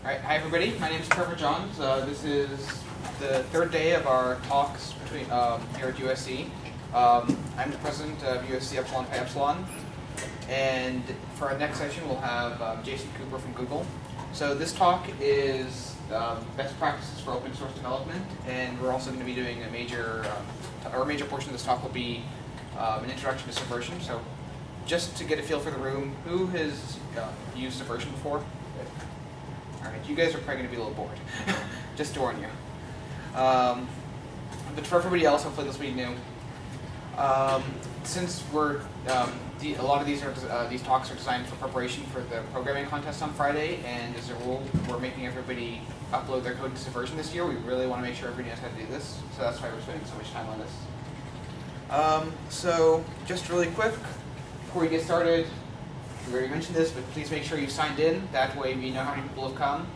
Alright, hi everybody. My name is Trevor Johns. This is the third day of our talks between here at USC. I'm the president of USC Epsilon Pi Epsilon, and for our next session we'll have Jason Cooper from Google. So this talk is best practices for open source development, and we're also going to be doing a major portion of this talk will be an introduction to Subversion. So just to get a feel for the room, who has used Subversion before? Alright, you guys are probably going to be a little bored, just to warn you. But for everybody else, hopefully this will be new. Since we're, a lot of these talks are designed for preparation for the programming contest on Friday, and as a rule, we're making everybody upload their code to Subversion this year. We really want to make sure everybody knows how to do this, so that's why we're spending so much time on this. So, just really quick, before we get started, we already mentioned this, but please make sure you signed in. That way we know how many people have come.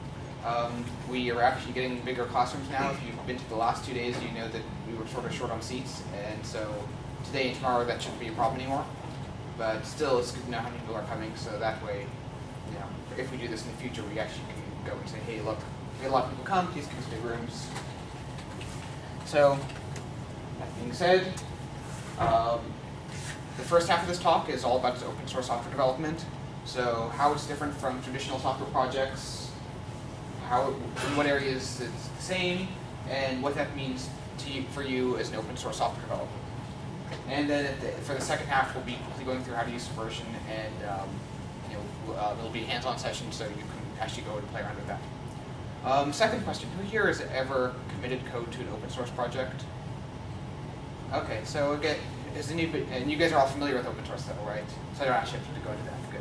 We are actually getting bigger classrooms now. If you've been to the last 2 days, you know that we were sort of short on seats. And so today and tomorrow, that shouldn't be a problem anymore. But still, it's good to know how many people are coming. So that way, you know, if we do this in the future, we actually can go and say, hey, look, we had a lot of people come. Please give us big rooms. So that being said, the first half of this talk is all about open source software development. So how it's different from traditional software projects, in what areas it's the same, and what that means to you, for you as an open source software developer. And then for the second half, we'll be quickly going through how to use Subversion, and it'll be a hands-on session, so you can actually go and play around with that. Second question: who here has ever committed code to an open source project? Okay, so again. And you guys are all familiar with open source though, right? So I don't actually have to go into that. Good.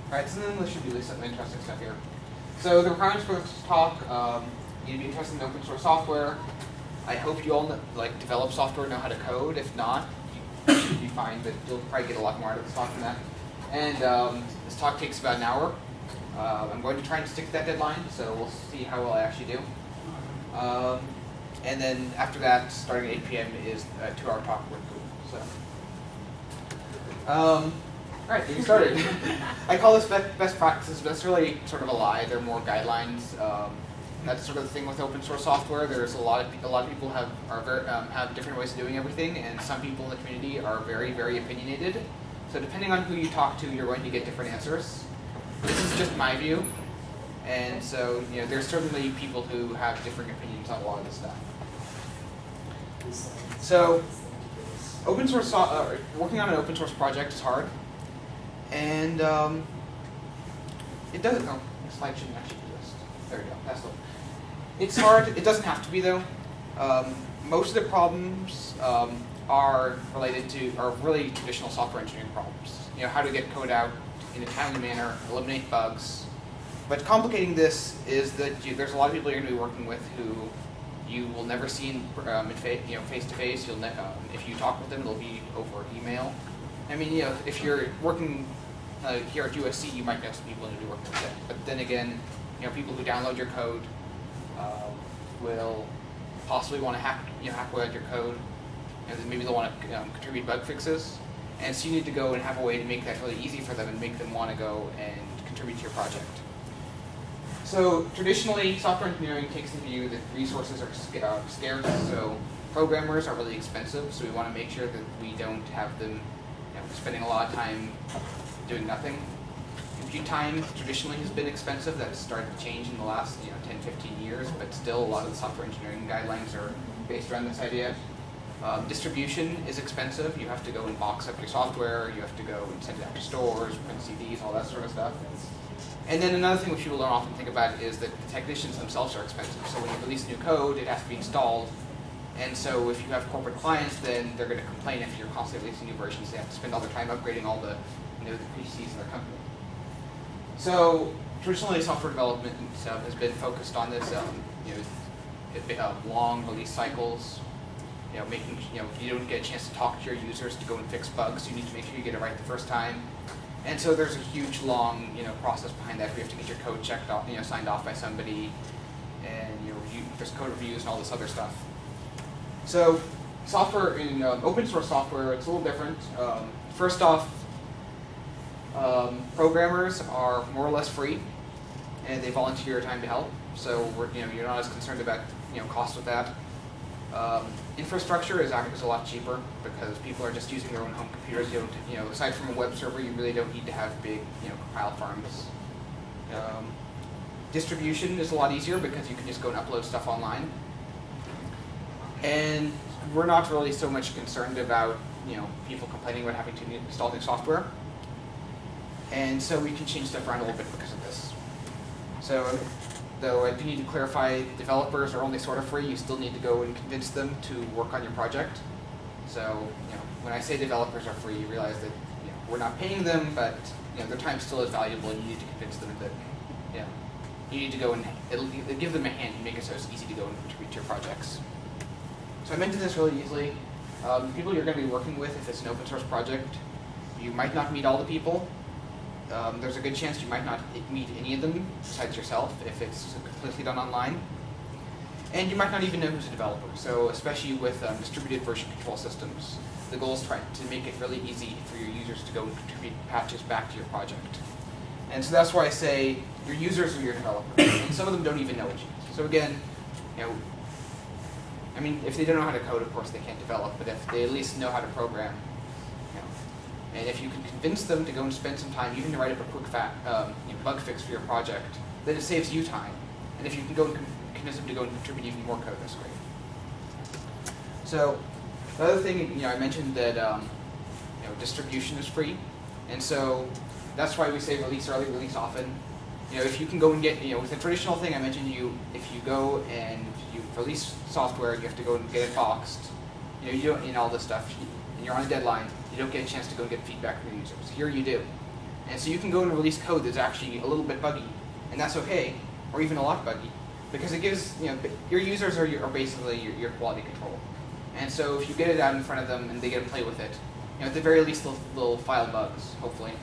Alright, so then there should be some interesting stuff here. So the requirements for this talk, you need to be interested in open source software. I hope you all develop software, know how to code. If not, you should be fine, but you'll probably get a lot more out of this talk than that. And this talk takes about an hour. I'm going to try and stick to that deadline, so we'll see how well I actually do. And then after that, starting at 8 p.m. is a 2-hour talk with Google. So, all right, getting started. I call this best practices, but that's really sort of a lie. They're more guidelines. That's sort of the thing with open source software. There's a lot of people have different ways of doing everything, and some people in the community are very, very opinionated. So depending on who you talk to, you're going to get different answers. This is just my view. And so, there's certainly people who have different opinions on a lot of this stuff. So, open source working on an open source project is hard, and it doesn't. Oh, the slide shouldn't actually do this. There we go. That's the. It's hard. It doesn't have to be though. Most of the problems are really traditional software engineering problems. How to get code out in a timely manner, eliminate bugs. But complicating this is that there's a lot of people you're going to be working with who you will never see face to face. If you talk with them, it'll be over email. I mean, if you're working here at USC, you might know some people who do work with them. But then again, people who download your code will possibly want to hack away at your code, and maybe they'll want to contribute bug fixes. And so you need to go and have a way to make that really easy for them and make them want to go and contribute to your project. So traditionally, software engineering takes the view that resources are scarce, so programmers are really expensive, so we want to make sure that we don't have them spending a lot of time doing nothing. Compute time traditionally has been expensive. That's started to change in the last 10, 15 years, but still a lot of the software engineering guidelines are based around this idea. Distribution is expensive. You have to go and box up your software, you have to go and send it out to stores, print CDs, all that sort of stuff. And then another thing which people don't often think about is that the technicians themselves are expensive. So when you release new code, it has to be installed. And so if you have corporate clients, then they're going to complain if you're constantly releasing new versions. They have to spend all their time upgrading all the the PCs in their company. So traditionally, software development has been focused on this. Long release cycles. Making you don't get a chance to talk to your users to go and fix bugs. You need to make sure you get it right the first time. And so there's a huge, long, process behind that. Where you have to get your code checked off, signed off by somebody, and there's code reviews and all this other stuff. So, software in open source software, it's a little different. First off, programmers are more or less free, and they volunteer time to help. So you're not as concerned about cost with that. Infrastructure is a lot cheaper because people are just using their own home computers. Aside from a web server, you really don't need to have big compile farms. Distribution is a lot easier because you can just go and upload stuff online. And we're not really so much concerned about people complaining about having to install new software. And so we can change stuff around a little bit because of this. So though I do need to clarify, developers are only sort of free. You still need to go and convince them to work on your project. So when I say developers are free, you realize that we're not paying them, but their time still is valuable, and you need to convince them that you need to go and give them a hand and make it so it's easy to go and contribute to your projects. So I mentioned this really easily. The people you're going to be working with, if it's an open source project, you might not meet all the people. There's a good chance you might not meet any of them besides yourself if it's completely done online. And you might not even know who's a developer. So especially with distributed version control systems, the goal is to make it really easy for your users to go and contribute patches back to your project. And so that's why I say your users are your developers. And some of them don't even know what you use. So again, I mean, if they don't know how to code, of course they can't develop, but if they at least know how to program, and if you can convince them to go and spend some time, even to write up a quick bug fix for your project, then it saves you time. And if you can go and convince them to go and contribute even more code, that's great. So the other thing, I mentioned that distribution is free, and so that's why we say release early, release often. If you can go and get, with the traditional thing I mentioned, if you go and you release software, you have to go and get it boxed, you don't, all this stuff, and you're on a deadline, you don't get a chance to go and get feedback from your users. Here you do. And so you can go and release code that's actually a little bit buggy, and that's okay, or even a lot buggy, because it gives, your users are basically your quality control. And so if you get it out in front of them and they get to play with it, at the very least they'll file bugs, hopefully,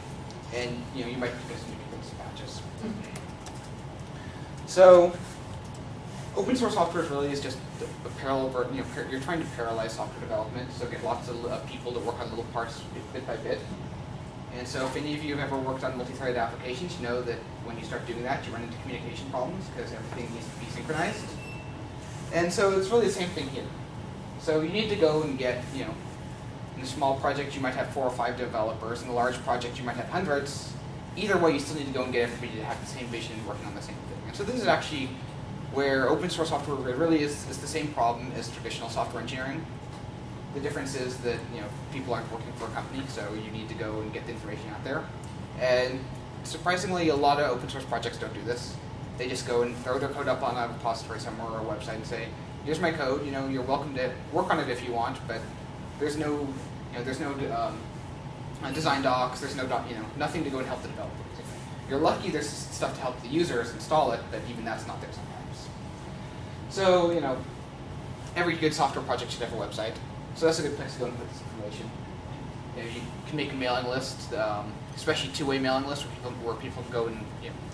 and you might get some new patches. So open source software really is just a parallel, you're trying to parallelize software development, so get lots of people to work on little parts bit by bit. And so if any of you have ever worked on multi-threaded applications, you know that when you start doing that, you run into communication problems because everything needs to be synchronized. And so it's really the same thing here. So you need to go and get, in a small project you might have 4 or 5 developers, in a large project you might have hundreds. Either way, you still need to go and get everybody to have the same vision and working on the same thing. And so this is actually where open source software really is the same problem as traditional software engineering. The difference is that people aren't working for a company, so you need to go and get the information out there. And surprisingly, a lot of open source projects don't do this. They just go and throw their code up on a repository somewhere or a website and say, here's my code, you're welcome to work on it if you want, but there's no design docs, there's no nothing to go and help the developers. You're lucky there's stuff to help the users install it, but even that's not there sometimes. So, every good software project should have a website. So that's a good place to go and put this information. You can make a mailing list, especially two-way mailing list where people can go and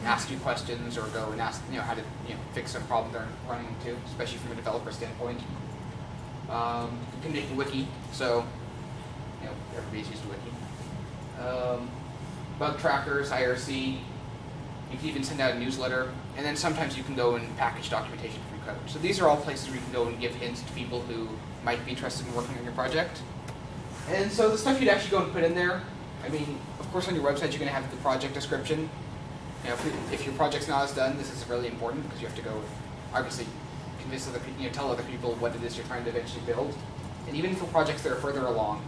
ask you questions or go and ask how to fix some problem they're running into, especially from a developer standpoint. You can make a wiki, so everybody's used to wiki. Bug trackers, IRC. You can even send out a newsletter, and then sometimes you can go and package documentation from code. So these are all places where you can go and give hints to people who might be interested in working on your project. And so the stuff you'd actually go and put in there, I mean, of course on your website you're going to have the project description. If your project's not as done, this is really important because you have to go, obviously, convince other people, tell other people what it is you're trying to eventually build. And even for projects that are further along,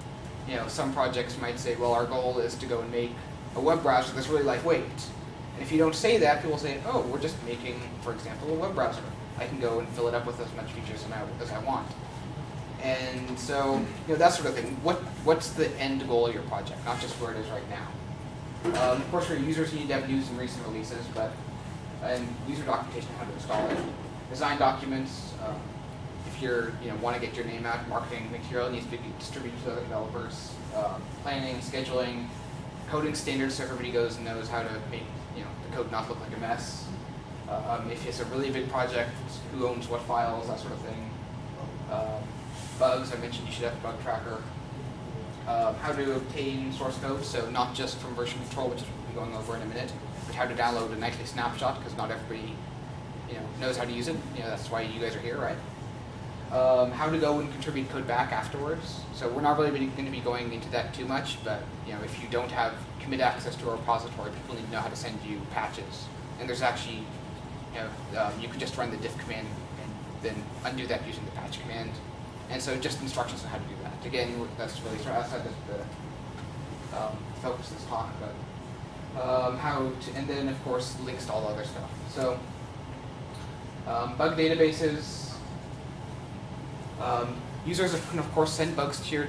some projects might say, well, our goal is to go and make a web browser that's really lightweight. And if you don't say that, people say, oh, we're just making, for example, a web browser. I can go and fill it up with as much features as I want. And so, that sort of thing. What's the end goal of your project, not just where it is right now? Of course, for your users, you need to have news and recent releases, and user documentation on how to install it. Design documents. If you're, want to get your name out, marketing material needs to be distributed to other developers. Planning, scheduling, coding standards, so everybody goes and knows how to make the code not look like a mess. If it's a really big project, who owns what files, that sort of thing. Bugs, I mentioned you should have a bug tracker. How to obtain source code, so not just from version control, which is what we'll be going over in a minute, but how to download a nightly snapshot, because not everybody knows how to use it. That's why you guys are here, right? How to go and contribute code back afterwards. So we're not really going to be going into that too much, but if you don't have commit access to a repository, people need to know how to send you patches. And there's actually, you can just run the diff command and then undo that using the patch command. And so just instructions on how to do that. Again, that's really sort of outside the focus of this talk, but and then of course links to all other stuff. So bug databases. Users can, of course, send bugs to your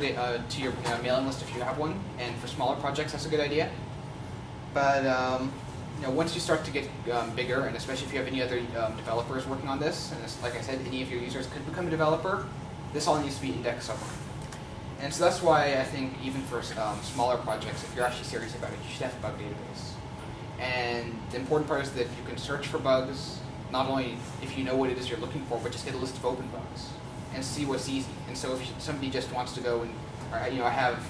mailing list if you have one, and for smaller projects, that's a good idea. But once you start to get bigger, and especially if you have any other developers working on this, and like I said, any of your users could become a developer, this all needs to be indexed somewhere. And so that's why I think even for smaller projects, if you're actually serious about it, you should have a bug database. And the important part is that you can search for bugs, not only if you know what it is you're looking for, but just get a list of open bugs and see what's easy. And so if somebody just wants to go and, I have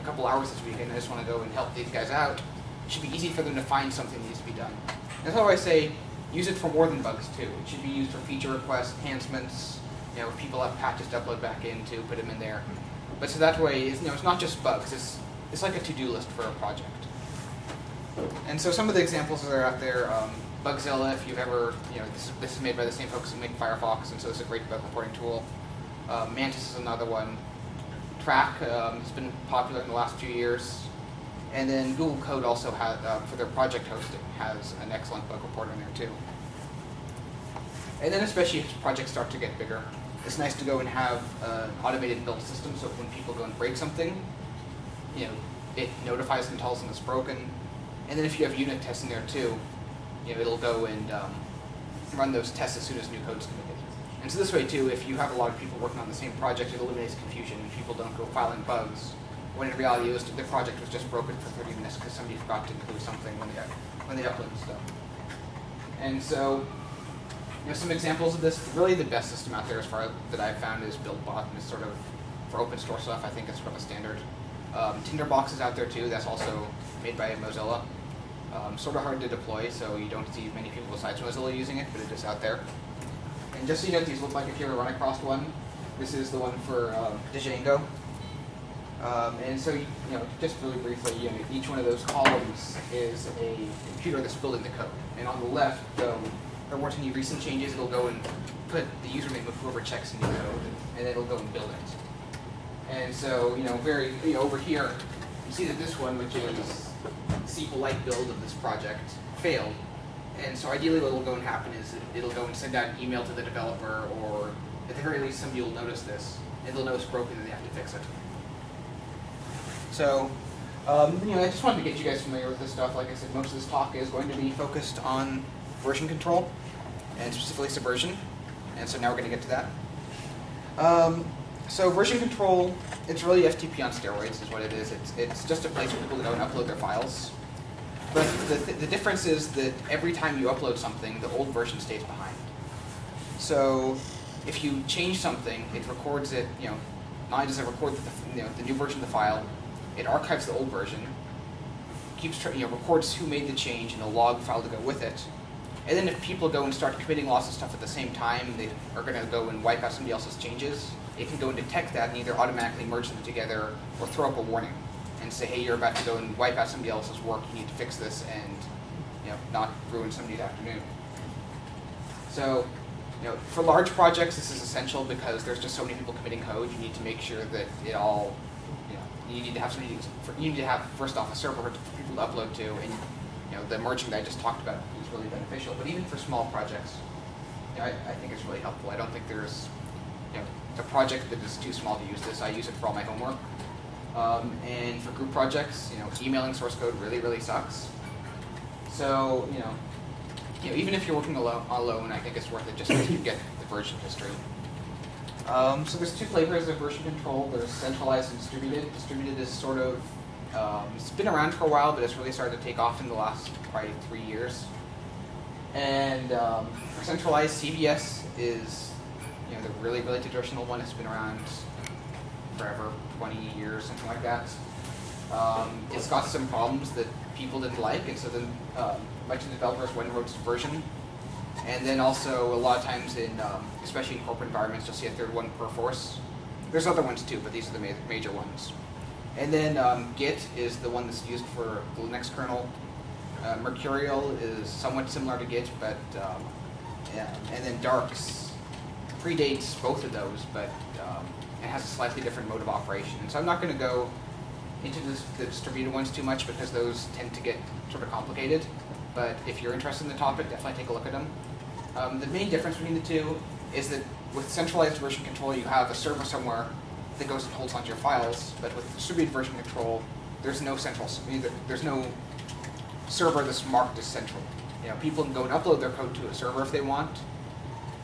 a couple hours this week and I just want to go and help these guys out, it should be easy for them to find something that needs to be done. That's how I say use it for more than bugs too. It should be used for feature requests, enhancements. If people have patches to upload back into, put them in there. But so that way, it's not just bugs. It's like a to-do list for a project. And so some of the examples that are out there. Bugzilla, if you've ever, this is made by the same folks who make Firefox, and so it's a great bug reporting tool. Mantis is another one. Track has been popular in the last few years. And then Google Code also has, for their project hosting, has an excellent bug reporter in there too. And then especially as projects start to get bigger, it's nice to go and have an automated build system, so when people go and break something, it notifies and tells them it's broken. And then if you have unit tests in there too, it'll go and run those tests as soon as new code's committed. And so this way too, if you have a lot of people working on the same project, it eliminates confusion and people don't go filing bugs, when in reality the project was just broken for 30 minutes because somebody forgot to include something when they uploaded stuff. And so, some examples of this, really the best system out there as far that I've found is BuildBot, and it's sort of, for open source stuff, I think it's sort of a standard. Tinderbox is out there too, that's also made by Mozilla. Sort of hard to deploy, so you don't see many people besides Mozilla using it, but it is out there. And just so you know what these look like if you ever run across one, this is the one for Django. And so, just really briefly, each one of those columns is a computer that's building the code. And on the left, if there weren't any recent changes, it'll go and put the username of whoever checks in the code, and it'll go and build it. And so, over here, you see that this one, which is SQLite build of this project, failed. And so ideally what will go and happen is it'll go and send out an email to the developer, or at the very least somebody will notice this, and they'll know it's broken and they have to fix it. So, I just wanted to get you guys familiar with this stuff. Like I said, most of this talk is going to be focused on version control, and specifically Subversion. And so now we're going to get to that. So version control, it's really FTP on steroids is what it is. It's just a place for people to go and upload their files. But the difference is that every time you upload something, the old version stays behind. So if you change something, it records it, not only does it record the new version of the file, it archives the old version, records who made the change and the log file to go with it. And then if people go and start committing lots of stuff at the same time, they are going to go and wipe out somebody else's changes, it can go and detect that and either automatically merge them together or throw up a warning and say, hey, you're about to go and wipe out somebody else's work, you need to fix this and not ruin somebody's afternoon. So for large projects, this is essential because there's just so many people committing code. You need to make sure that it all, you need to have somebody, you need to have, first off, a server for people to upload to, and the merging that I just talked about is really beneficial. But even for small projects, I think it's really helpful. I don't think there's a project that is too small to use this. I use it for all my homework. And for group projects, emailing source code really, really sucks. So, even if you're working alone, I think it's worth it just so you get the version history. So there's two flavors of version control. There's centralized and distributed. Distributed is sort of, it's been around for a while, but it's really started to take off in the last probably 3 years. And for centralized, CVS is the really, really traditional one. It's been around forever, 20 years, something like that. It's got some problems that people didn't like, and so then a bunch of developers went and wrote Subversion. And then also a lot of times in, especially in corporate environments, you'll see a third one per force. There's other ones too, but these are the major ones. And then Git is the one that's used for the Linux kernel. Mercurial is somewhat similar to Git, but yeah. And then Darks predates both of those, but it has a slightly different mode of operation. And so I'm not going to go into the distributed ones too much because those tend to get sort of complicated. But if you're interested in the topic, definitely take a look at them. The main difference between the two is that with centralized version control, you have a server somewhere that goes and holds onto your files. But with distributed version control, there's no there's no server that's marked as central. You know, people can go and upload their code to a server if they want,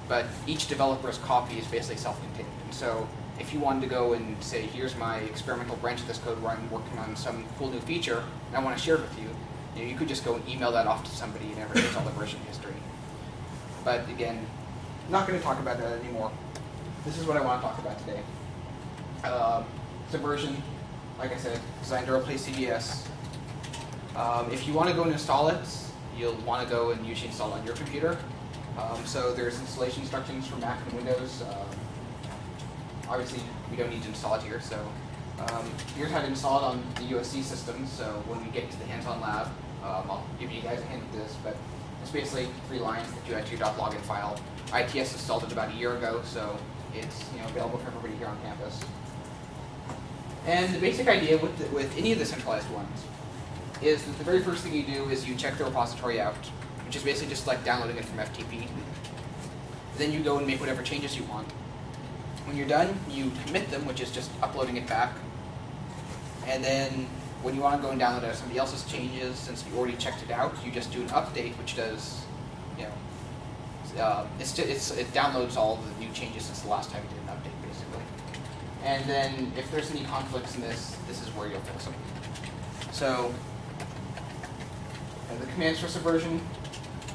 but each developer's copy is basically self-contained. And so if you wanted to go and say, here's my experimental branch of this code where I'm working on some cool new feature, and I want to share it with you, you could just go and email that off to somebody and everything is all the version history. But again, I'm not going to talk about that anymore. This is what I want to talk about today. Subversion, like I said, designed to replace CVS. If you want to go and install it, you'll want to go and usually install it on your computer. So there's installation instructions for Mac and Windows. Obviously, we don't need to install it here. So here's how to install it on the USC system. So when we get to the hands-on lab, I'll give you guys a hint of this, but it's basically 3 lines that you add to your .login file. ITS installed it about a year ago, so it's available for everybody here on campus. And the basic idea with any of the centralized ones is that the very first thing you do is you check the repository out, which is basically just like downloading it from FTP. Then you go and make whatever changes you want. When you're done, you commit them, which is just uploading it back. And then when you want to go and download out somebody else's changes, since you already checked it out, you just do an update, which does, it downloads all the new changes since the last time you did an update, basically. And then if there's any conflicts in this is where you'll fix them. So the commands for Subversion,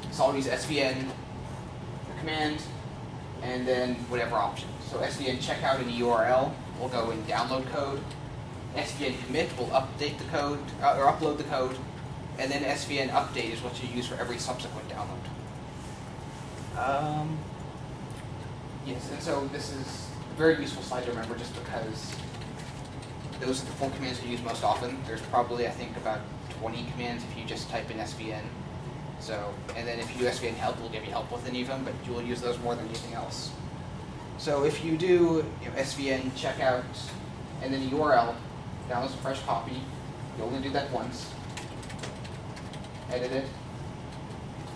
it's always svn, the command, and then whatever option. So svn checkout in a URL will go and download code. svn commit will update the code, or upload the code. And then svn update is what you use for every subsequent download. Yes, and so this is a very useful slide to remember just because those are the 4 commands you use most often. There's probably, I think, about 20 commands if you just type in svn. So, and then if you do svn help, it'll give you help with any of them, but you will use those more than anything else. So if you do svn checkout and then a URL, downloads a fresh copy, you only do that once. Edit it.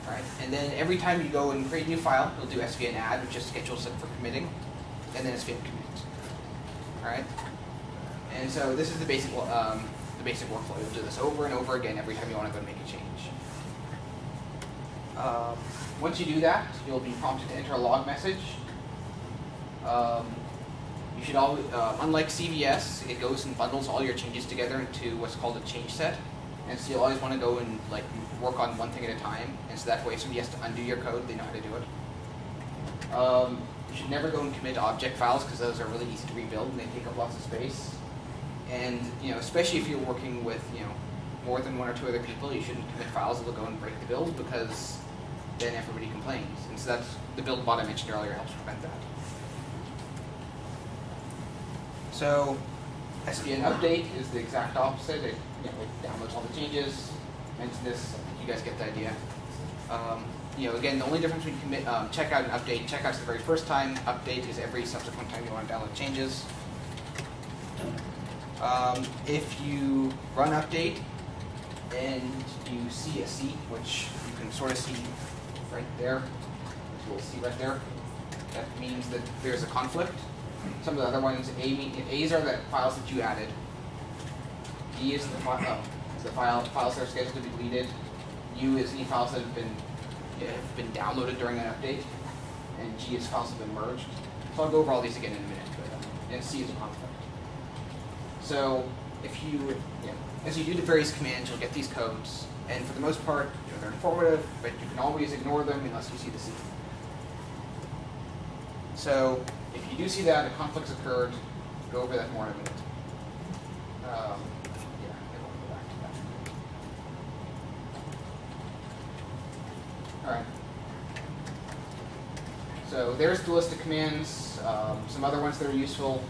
Alright, and then every time you go and create a new file, you'll do svn add, which just schedules it for committing, and then svn commit. Alright? And so this is the basic workflow. You'll do this over and over again every time you want to go and make a change. Once you do that, you'll be prompted to enter a log message. You should always, unlike CVS, it goes and bundles all your changes together into what's called a change set. And so you'll always want to go and work on one thing at a time. And so that way, if somebody has to undo your code, they know how to do it. You should never go and commit object files because those are really easy to rebuild and they take up lots of space. And especially if you're working with more than 1 or 2 other people, you shouldn't commit files that will go and break the build because then everybody complains. And so that's the build bot I mentioned earlier helps prevent that. So svn update is the exact opposite. It downloads all the changes. Mention this. I think you guys get the idea. Again, the only difference between commit, checkout and update. Checkout's the very first time. Update is every subsequent time you want to download changes. If you run update and you see a C, which you can sort of see right there, there's a little C right there, that means that there's a conflict. Some of the other ones, A's are the files that you added. D is the files that are scheduled to be deleted. U is any files that have been downloaded during an update. And G is files that have been merged. So I'll go over all these again in a minute. But, and C is a conflict. So if you, as you do the various commands, you'll get these codes. And for the most part, they're informative, but you can always ignore them unless you see the C. So if you do see that a conflict's occurred, go over that more in a minute. I won't go back to So there's the list of commands. Some other ones that are useful.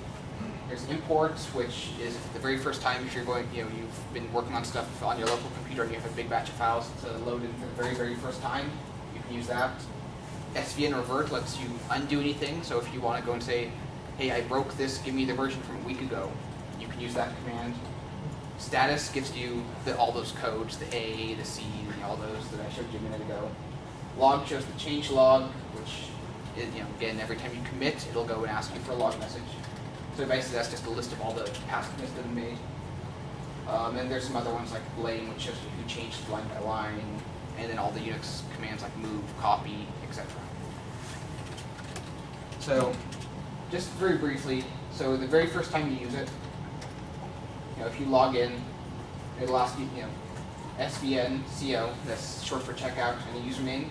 There's import, which is the very first time if you're going, you've been working on stuff on your local computer and you have a big batch of files to load in for the very, very first time. You can use that. SVN revert lets you undo anything. So if you want to go and say, hey, I broke this, give me the version from a week ago, you can use that command. Status gives you all those codes, the A, the C, and all those that I showed you a minute ago. Log shows the change log, which is, again, every time you commit, it'll go and ask you for a log message. So basically, that's just a list of all the past commits that have been made. And there's some other ones like blame, which shows you who changed line by line, and then all the Unix commands like move, copy, etc. So, just very briefly, so the very first time you use it, if you log in, it'll ask you, SVN CO, that's short for checkout, and a username.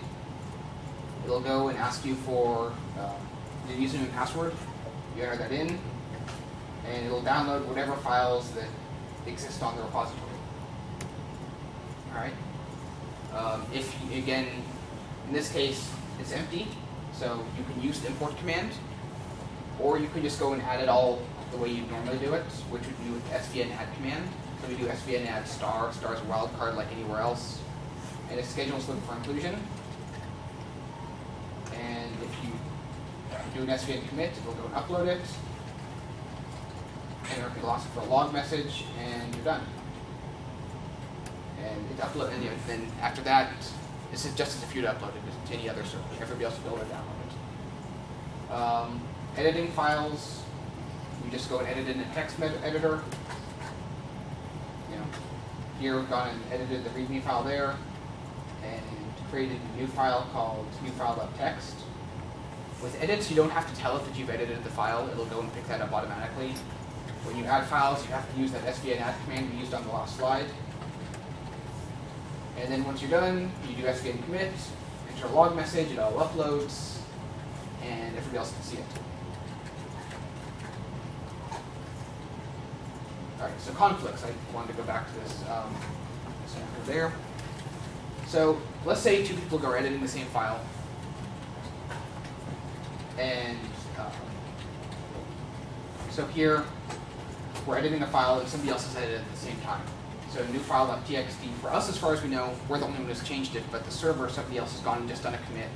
It'll go and ask you for the username and password. You enter that in, and it'll download whatever files that exist on the repository. All right. If again, in this case, it's empty, so you can use the import command, or you can just go and add it all the way you normally do it, which would be with svn add command. So we do svn add star. Star is a wildcard like anywhere else, and it schedules them for inclusion. And if you do an svn commit, it will go and upload it. And it'll ask for a log message, and you're done. And it upload, and then after that, this is just as if you'd uploaded it to any other server. Everybody else will be able to download it. Editing files, you just go and edit in a text editor. Here we've gone and edited the README file there, and created a new file called newfile.txt. With edits, you don't have to tell it that you've edited the file. It'll go and pick that up automatically. When you add files, you have to use that svn add command we used on the last slide. And then once you're done, you do svn commit, enter a log message, it all uploads, and everybody else can see it. All right, so conflicts. I wanted to go back to this example there. So let's say two people are editing the same file, and so here we're editing a file and somebody else has edited at the same time. So new file.txt, for us, as far as we know, we're the only one who's changed it, but the server, somebody else has gone and just done a commit,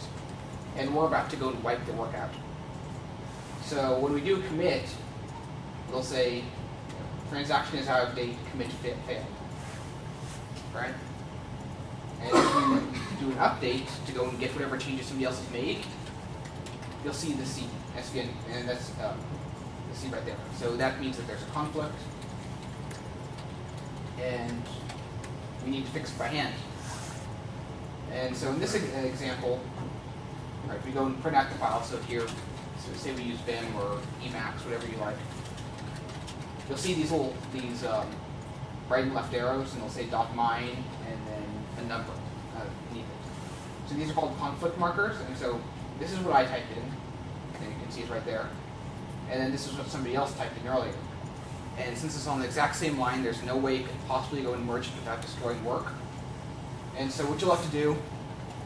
and we're about to go and wipe the work out. So when we do a commit, we'll say, transaction is out of date, commit failed, right? And if you do an update to go and get whatever changes somebody else has made, you'll see the C, SVN, and that's the C right there. So that means that there's a conflict, and we need to fix it by hand. And so in this example, right, we go and print out the file. So here, so say we use Vim or Emacs, whatever you like. You'll see these right and left arrows, and they'll say .mine and then a number beneath it. So these are called conflict markers, and so this is what I typed in, and you can see it right there. And then this is what somebody else typed in earlier. And since it's on the exact same line, there's no way you could possibly go and merge it without destroying work. And so what you'll have to do,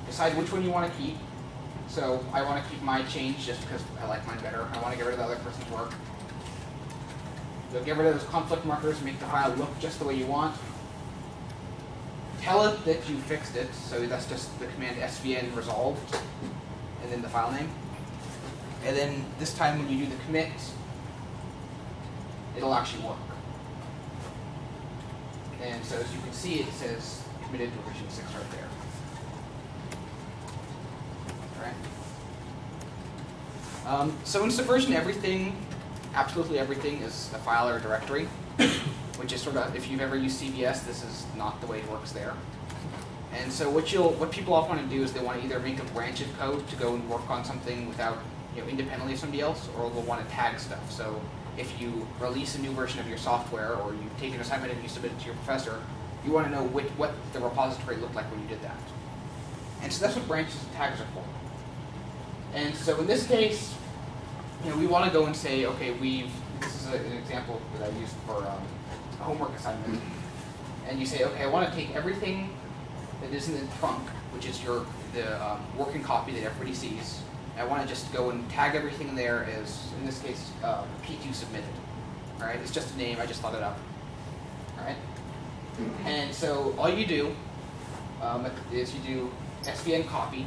decide which one you want to keep. So I want to keep my change just because I like mine better. I want to get rid of the other person's work. You'll get rid of those conflict markers and make the file look just the way you want. Tell it that you fixed it, so that's just the command svn resolved, and then the file name. And then this time when you do the commit, it'll actually work. And so as you can see, it says committed to version 6 right there. All right. So in Subversion, everything, absolutely everything, is a file or a directory, which is sort of, if you've ever used CVS, this is not the way it works there. And so what people often want to do is they want to either make a branch of code to go and work on something without, independently of somebody else, or they'll want to tag stuff. So if you release a new version of your software, or you take an assignment and you submit it to your professor, you want to know what the repository looked like when you did that. And so that's what branches and tags are for. And so in this case, we want to go and say, okay, this is an example that I used for a homework assignment. And you say, okay, I want to take everything that is in the trunk, which is the working copy that everybody sees, I want to just go and tag everything there as, in this case, P2 submitted. All right, it's just a name. I just thought it up. All right, and so all you do is you do svn copy,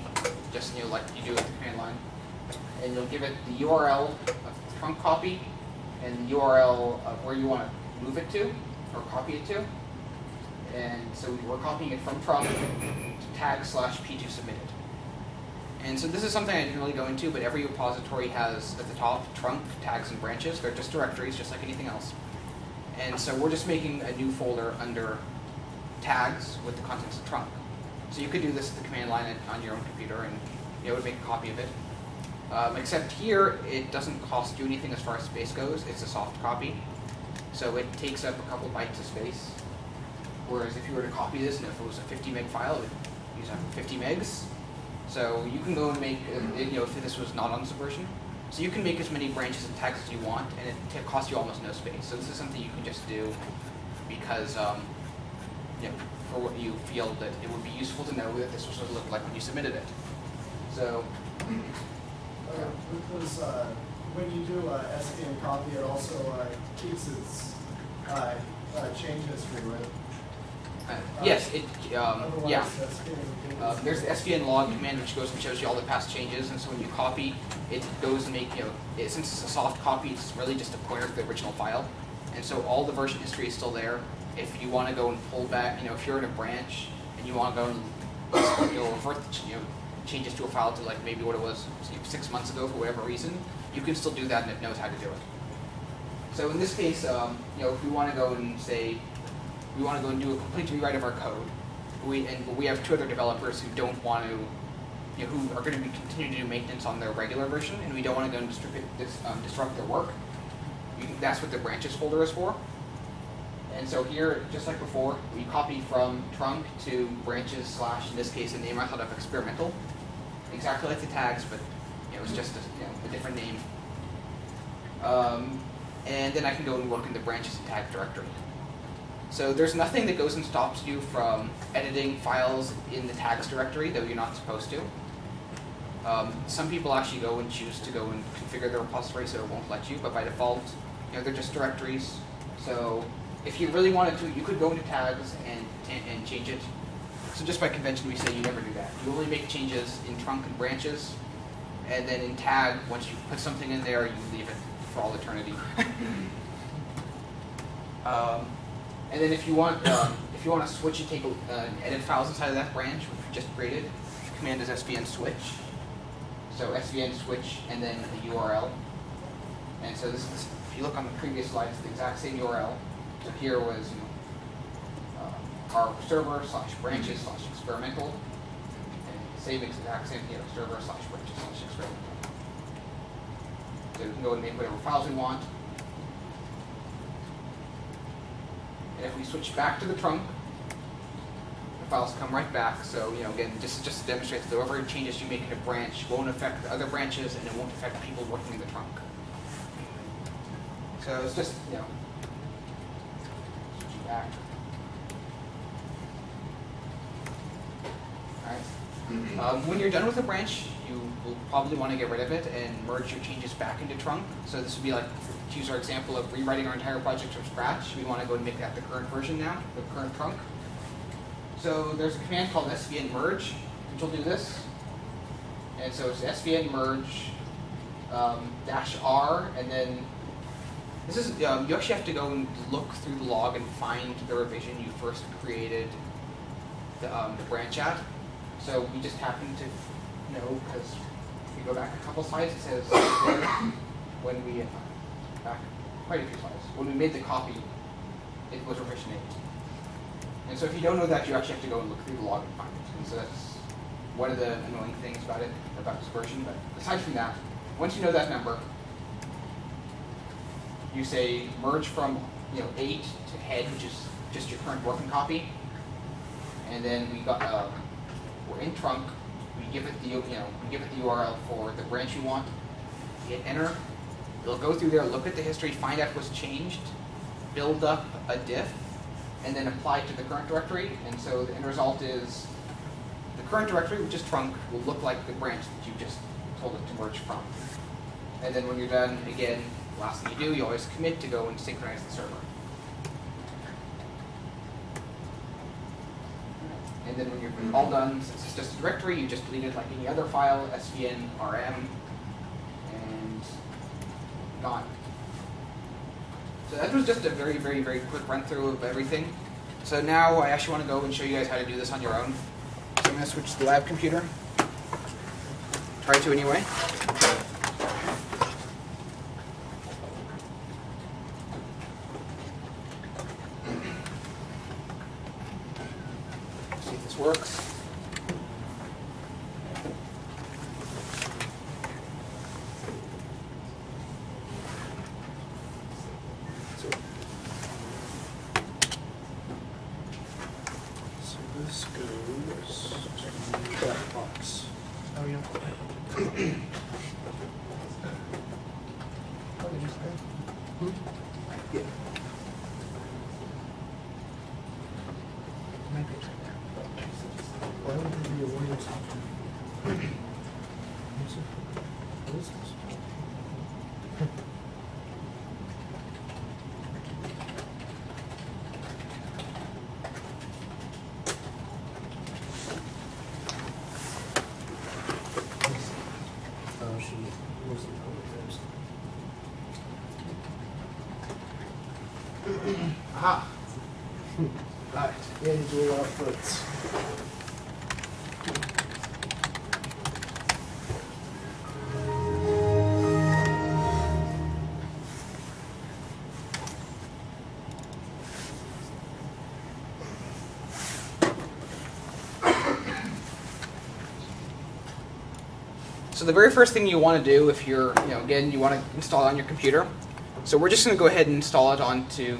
just like you do with the command line, and you'll give it the URL of the trunk copy and the URL of where you want to move it to or copy it to. And so we're copying it from trunk to tag/P2 submitted. And so this is something I didn't really go into, but every repository has at the top trunk, tags, and branches. They're just directories, just like anything else. And so we're just making a new folder under tags with the contents of trunk. So you could do this at the command line on your own computer, and it would make a copy of it. Except here, it doesn't cost you anything as far as space goes. It's a soft copy, so it takes up a couple bytes of space. Whereas if you were to copy this, and if it was a 50 meg file, it would use up 50 megs. So you can go and make, if this was not on Subversion, so you can make as many branches and tags as you want, and it costs you almost no space. So this is something you can just do because, for what you feel that it would be useful to know that this was what it looked like when you submitted it. So. Because when you do SVN copy, it also keeps its change history, right? Yes, yeah. SVN There's the SVN log command, which goes and shows you all the past changes, and so when you copy, it goes and since it's a soft copy, it's really just a pointer to the original file, and so all the version history is still there. If you want to go and pull back, if you're in a branch and you want to go and revert changes to a file to like maybe what it was 6 months ago for whatever reason, you can still do that and it knows how to do it. So in this case, if we want to go and say, we want to go and do a complete rewrite of our code, we have 2 other developers who don't want to, who are going to be continuing to do maintenance on their regular version, and we don't want to go and disrupt their work. That's what the branches folder is for. And so here, just like before, we copy from trunk to branches / in this case a name I thought of experimental, exactly like the tags, but it's just a different name. And then I can go and work in the branches and tags directory. So there's nothing that goes and stops you from editing files in the tags directory, though you're not supposed to. Some people actually go and choose to go and configure their repository so it won't let you, but by default, they're just directories. So if you really wanted to, you could go into tags and change it. So just by convention, we say you never do that. You only make changes in trunk and branches, and then in tag, once you put something in there, you leave it for all eternity. And then if you want to switch and take and edit files inside of that branch, which we just created, the command is svn switch. So svn switch and then the URL. And so this is, if you look on the previous slide, it's the exact same URL. So here was our server / branches / experimental, and exact same server / branches / experimental. So we can go and make whatever files we want. And if we switch back to the trunk, the files come right back. So again, just to demonstrate that whatever changes you make in a branch won't affect the other branches, and it won't affect people working in the trunk. So it's just switching back. All right. When you're done with a branch, you will probably want to get rid of it and merge your changes back into trunk. So this would be like, to use our example of rewriting our entire project from scratch, we want to go and make that the current version now, the current trunk. So there's a command called svn merge, which will do this. And so it's svn merge -r, and then this is, you actually have to go and look through the log and find the revision you first created the branch at. So we just happen to know, because if we go back a couple slides, it says when we, back quite a few slides, when we made the copy, it was revision 8. And so if you don't know that, you actually have to go and look through the log and find it. And so that's one of the annoying things about it, about this version. But aside from that, once you know that number, you say merge from 8 to head, which is just your current working copy, and then we're in trunk. We give it the URL for the branch you want. Hit enter. It'll go through there, look at the history, find out what's changed, build up a diff, and then apply it to the current directory. And so the end result is the current directory, which is trunk, will look like the branch that you just told it to merge from. And then when you're done, again, last thing you do, you always commit to go and synchronize the server. And then when you're all done, since it's just a directory, you just delete it like any other file, svn, rm, and gone. So that was just a very, very, very quick run through of everything. So now I actually want to go and show you guys how to do this on your own. So I'm going to switch to the lab computer. Try to anyway. See if this works. This goes to that box. Oh, yeah. What did you say? Yeah. My picture there. Why would there be a Windows software? What is this? Oh, she was Aha. Alright, yeah, you do a lot of foots. So the very first thing you want to do if you're, again, you want to install it on your computer. So we're just going to go ahead and install it onto,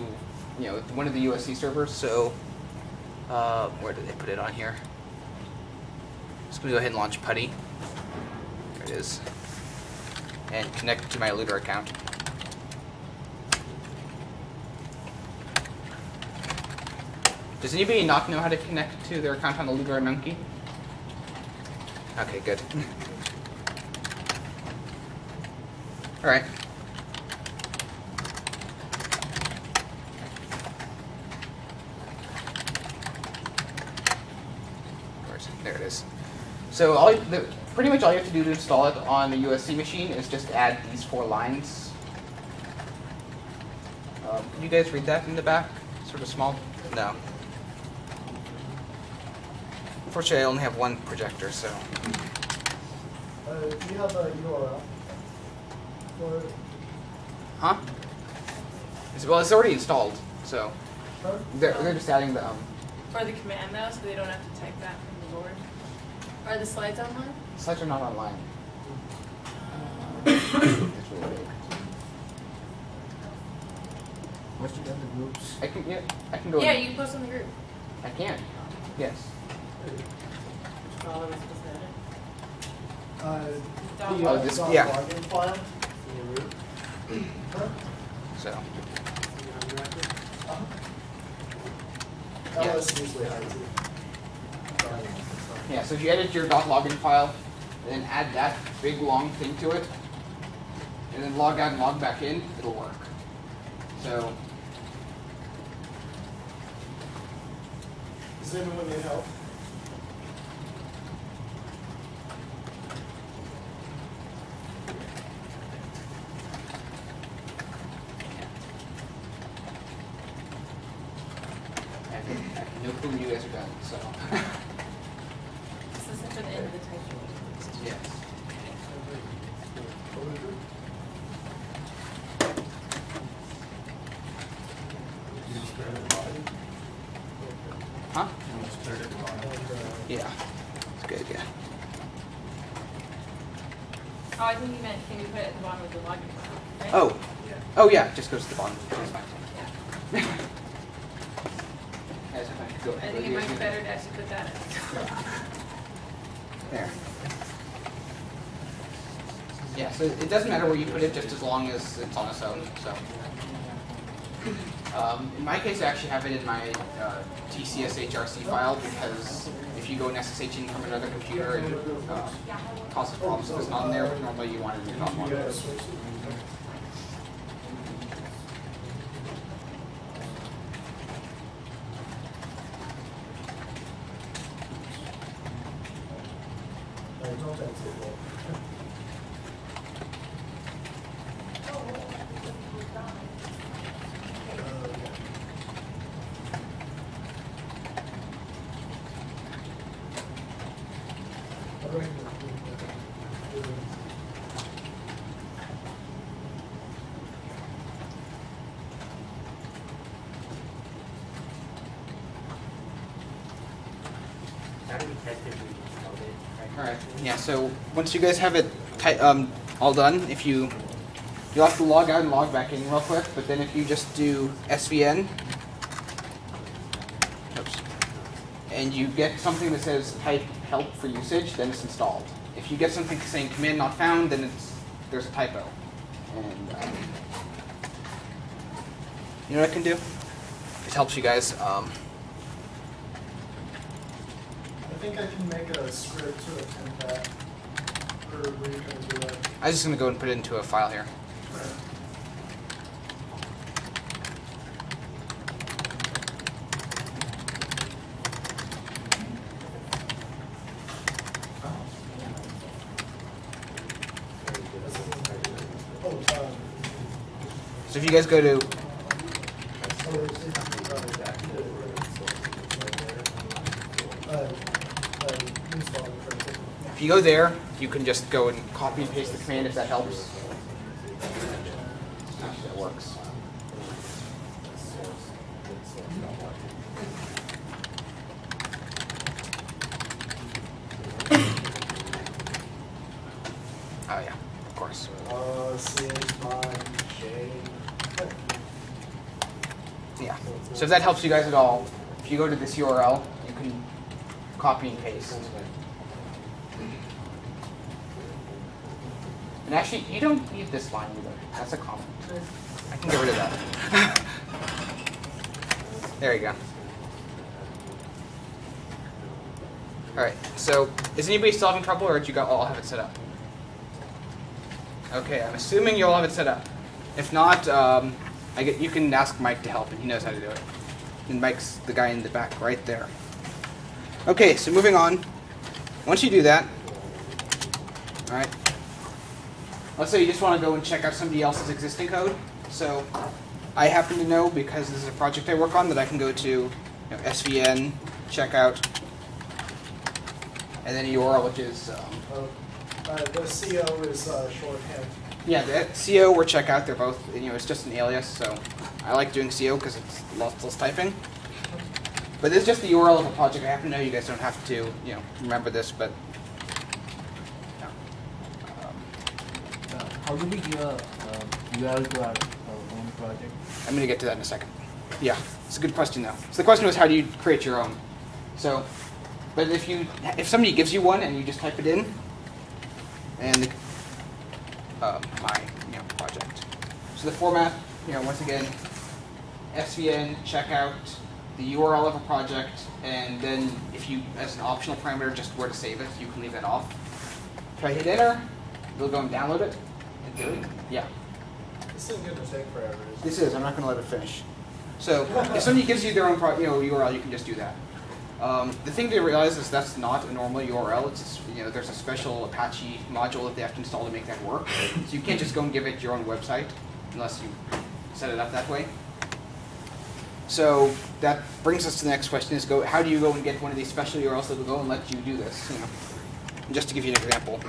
one of the USC servers. So where did they put it on here? Just going to go ahead and launch PuTTY. There it is. And connect to my Looter account. Does anybody not know how to connect to their account on the Looter Monkey? Okay, good. All right. There it is. So pretty much all you have to do to install it on a USC machine is just add these 4 lines. Can you guys read that in the back? Sort of small? No. Unfortunately, I only have one projector, so. Do you have a URL for it? Huh? Well, it's already installed, so Huh? they're just adding the For the command though, so they don't have to type that from the board. Are the slides online? Slides are not online. It's really big. What's you got the groups? I can go. Yeah, you can post on the group. I can. Yes. For all of us to The Oh, this- yeah. login file. Huh? So That Yeah. was usually high too. yeah. So if you edit your .login file, and then add that big long thing to it, and then log out and log back in, it'll work. So Does anyone need help? I have no clue what you guys are done. So This is for the end of the type. yes. Huh? Yeah. It's good. Yeah. Oh, I think you meant can you put it at the bottom of the login file, right? Oh. Oh yeah. Just goes to the bottom. That's fine. Yeah. As if I could go I think it might be better to actually put that in. There. Yeah, so it doesn't matter where you put it, just as long as it's on its own. So, in my case, I actually have it in my TCS HRC file because if you go and SSH in from another computer, it causes problems if it's not in there. Normally you want it in the top one. Alright, yeah, so once you guys have it all done, if you'll have to log out and log back in real quick, but then if you just do SVN, oops, and you get something that says type help for usage, then it's installed. If you get something saying command not found, then there's a typo. And you know what I can do? It helps you guys. I think I can make a script to attempt that. Or were you going to do that? I'm just going to go and put it into a file here. So if you guys go to if you go there, you can just go and copy and paste the command if that helps. That works. Oh yeah, of course. Yeah. So if that helps you guys at all, if you go to this URL, you can copy and paste. And actually, you don't need this line either. That's a comment. I can get rid of that. There you go. All right. So is anybody still having trouble, or did you all have it set up? Okay. I'm assuming you all have it set up. If not, you can ask Mike to help, and he knows how to do it. And Mike's the guy in the back right there. Okay, so moving on. Once you do that, all right, let's say you just want to go and check out somebody else's existing code. So I happen to know, because this is a project I work on, that I can go to SVN, checkout, and then a URL, which is... the CO is shorthand. Yeah, the CO or checkout, they're both, it's just an alias, so I like doing CO because it's lots less typing. But this is just the URL of a project. I happen to know you guys don't have to, remember this, but... How do we give a URL to our own project? I'm going to get to that in a second. Yeah, it's a good question, though. So the question was, how do you create your own? So, but if somebody gives you one and you just type it in, and my project. So the format, once again, SVN, checkout, the URL of a project, and then if you, as an optional parameter, just where to save it, you can leave that off. If I hit enter, it'll go and download it. Yeah. This isn't going to take forever. This is. I'm not going to let it finish. So if somebody gives you their own URL, you can just do that. The thing to realize is that's not a normal URL. It's just, there's a special Apache module that they have to install to make that work. So you can't just go and give it your own website unless you set it up that way. So that brings us to the next question: is how do you go and get one of these special URLs that will go and let you do this? Just to give you an example.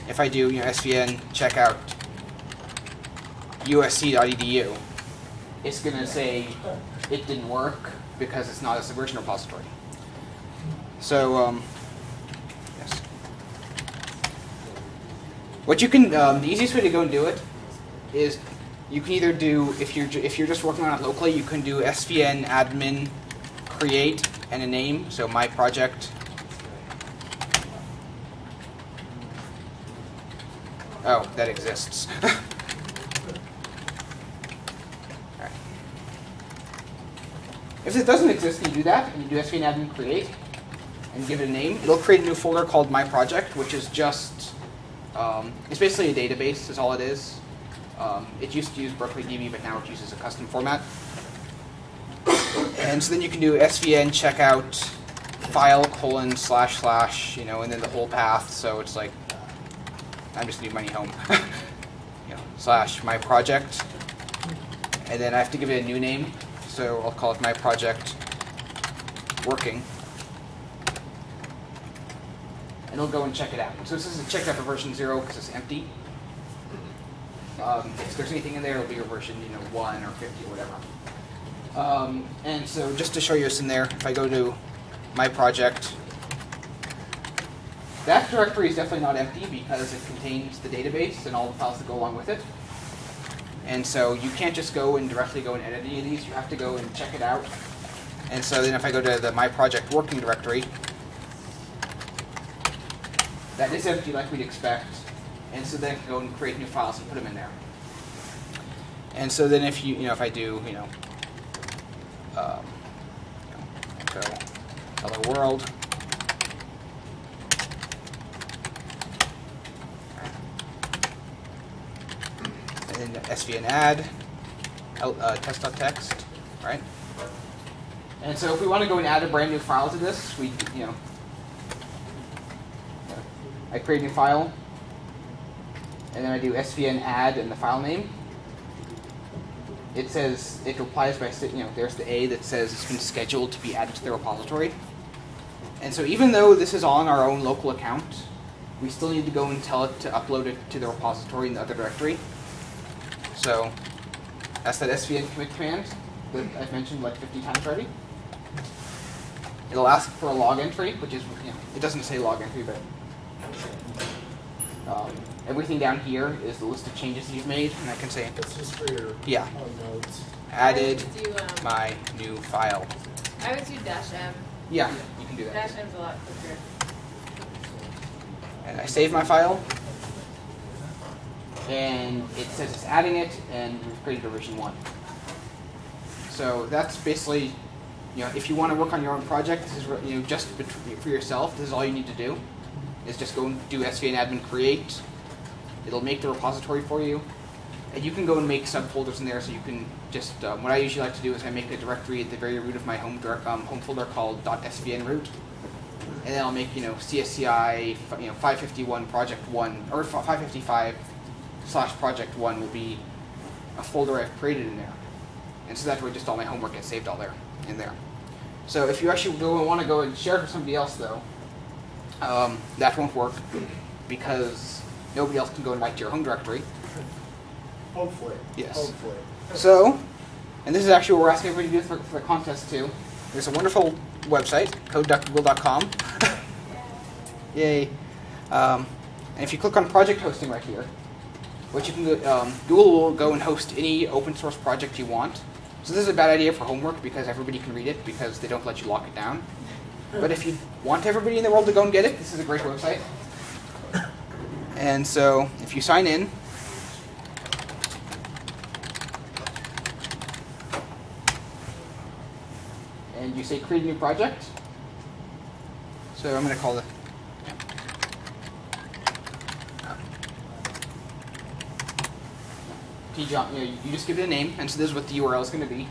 If I do, SVN checkout usc.edu, it's going to say it didn't work because it's not a Subversion repository. So, yes. What you can, the easiest way to go and do it is you can either do, if you're just working on it locally, you can do svn admin create and a name. So my project. Oh, that exists. If If it doesn't exist and you do that, and you do svn admin create, and give it a name, it'll create a new folder called My Project, which is just, it's basically a database is all it is. It used to use Berkeley DB, but now it uses a custom format. And so then you can do svn checkout file : / you know, and then the whole path. So it's like, I'm just leaving money home. You know, / my project. And then I have to give it a new name. So I'll call it My Project Working. And it'll go and check it out. So this is checked out for version 0 because it's empty. If there's anything in there, it'll be a version, you know, 1 or 50 or whatever. And so just to show you what's in there, if I go to My Project, that directory is definitely not empty because it contains the database and all the files that go along with it. And so you can't just go and directly go and edit any of these. You have to go and check it out. And so then if I go to the My Project Working directory, that is empty like we'd expect. And so then I can go and create new files and put them in there. And so then if if I do, echo hello world, and then svn add test.txt, right? And so if we want to go and add a brand new file to this, we I create a new file. And then I do svn add and the file name. It says, it replies by, there's the A that says it's been scheduled to be added to the repository. And so even though this is on our own local account, we still need to go and tell it to upload it to the repository in the other directory. So that's that svn commit command that I've mentioned like 50 times already. It'll ask for a log entry, which is, it doesn't say log entry, but everything down here is the list of changes that you've made, and I can say, That's just for your notes. Added I would do, my new file. I would do -m. Yeah, you can do that. -m's a lot quicker. And I save my file, and it says it's adding it, and we've created a version 1. So that's basically, if you want to work on your own project, this is just for yourself. This is all you need to do. Is just go and do svn admin create. It'll make the repository for you. And you can go and make subfolders in there, so you can just, what I usually like to do is I make a directory at the very root of my home folder called .svn root. And then I'll make, CSCI, 551 project 1, or 555 / project 1 will be a folder I've created in there. And so that way just all my homework gets saved all there, in there. So if you actually want to go and share it with somebody else though, that won't work because nobody else can go and write to your home directory. Hopefully. Yes. Hopefully. So, and this is actually what we're asking everybody to do for the contest too. There's a wonderful website, code.google.com. Yay. And if you click on project hosting right here, what you can do, Google will go and host any open source project you want. So this is a bad idea for homework because everybody can read it because they don't let you lock it down. But if you want everybody in the world to go and get it, this is a great website. And so if you sign in, and you say create a new project, so I'm going to call it John. You just give it a name, and so this is what the URL is going to be.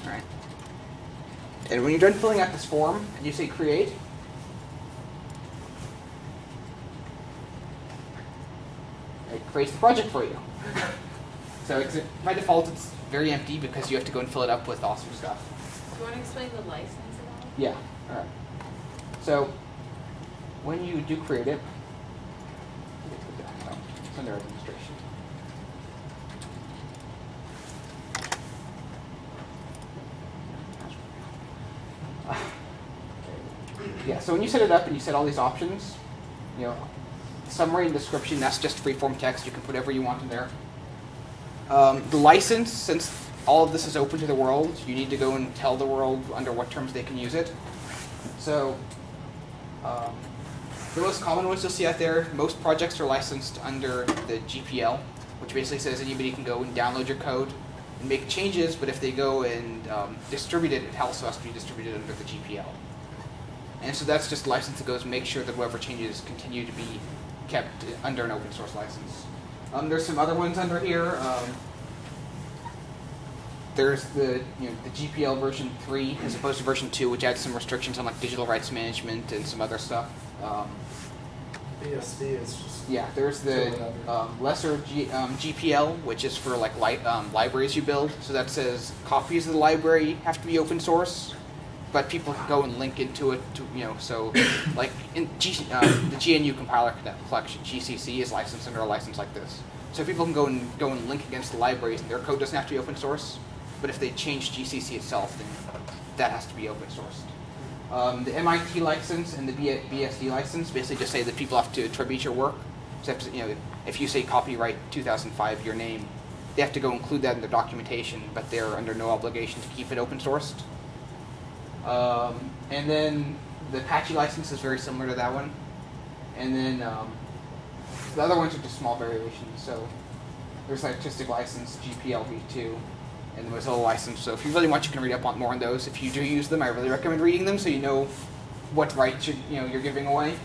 Alright. And when you're done filling out this form, and you say create, it creates the project for you. So by default, it's very empty because you have to go and fill it up with awesome stuff. Do you want to explain the license at all? Yeah. All right. So when you do create it, it's under administration. Yeah. So when you set it up and you set all these options, summary and description, that's just free-form text. You can put whatever you want in there. The license, since all of this is open to the world, you need to go and tell the world under what terms they can use it. So The most common ones you'll see out there, most projects are licensed under the GPL, which basically says anybody can go and download your code and make changes, but if they go and distribute it, it also has to be distributed under the GPL. And so that's just a license that goes to make sure that whatever changes continue to be kept under an open source license. There's some other ones under here. There's the GPL version 3 as opposed to version 2, which adds some restrictions on like digital rights management and some other stuff. BSD is just... Yeah, there's the lesser GPL, which is for like libraries you build. So that says copies of the library have to be open source, but people can go and link into it. So like in the GNU compiler collection, GCC is licensed under a license like this. So people can go and link against the libraries, and their code doesn't have to be open source. But if they change GCC itself, then that has to be open sourced. The MIT license and the BSD license basically just say that people have to attribute your work. So if you say copyright 2005 your name, they have to go include that in their documentation, but they're under no obligation to keep it open sourced. And then the Apache license is very similar to that one. And then the other ones are just small variations. So there's the artistic license, GPL v2. And the Mozilla license. So if you really want, you can read up on more on those. If you do use them, I really recommend reading them so you know what rights you're giving away.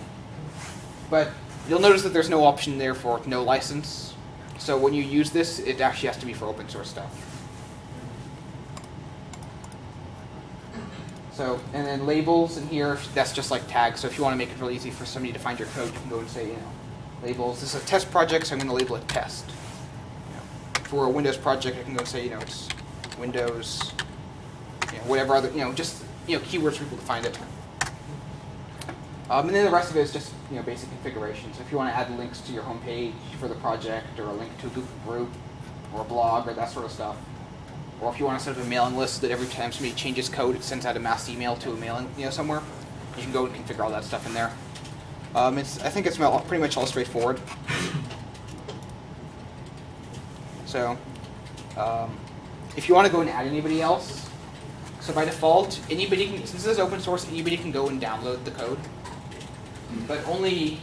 But you'll notice that there's no option there for no license. So when you use this, it actually has to be for open source stuff. So, and then labels in here, that's just like tags. So if you want to make it really easy for somebody to find your code, you can go and say, labels. This is a test project, so I'm going to label it test. For a Windows project, I can go say, it's Windows, whatever other, just, keywords for people to find it. And then the rest of it is just, basic configuration. So if you want to add links to your homepage for the project, or a link to a Google group, or a blog, or that sort of stuff. Or if you want to set up a mailing list that every time somebody changes code, it sends out a mass email to a mailing, somewhere, you can go and configure all that stuff in there. I think it's pretty much all straightforward. So, if you want to go and add anybody else, so by default, anybody can, since this is open source, anybody can go and download the code. But only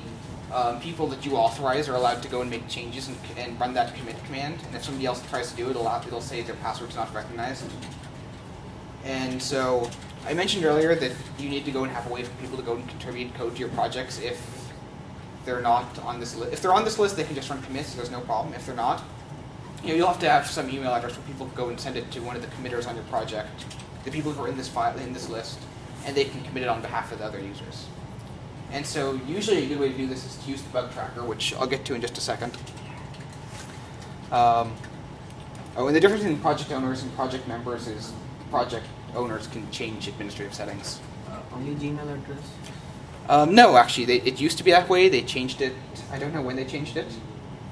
people that you authorize are allowed to go and make changes and run that commit command. And if somebody else tries to do it, it'll say their password's not recognized. And so, I mentioned earlier that you need to go and have a way for people to go and contribute code to your projects if they're not on this list. If they're on this list, they can just run commits, so there's no problem. If they're not, you'll have to have some email address where people can go and send it to one of the committers on your project, the people who are in this file, in this list, and they can commit it on behalf of the other users. And so usually a good way to do this is to use the bug tracker, which I'll get to in just a second. And the difference between project owners and project members is project owners can change administrative settings. Only Gmail address? No, actually, it used to be that way. They changed it. I don't know when they changed it.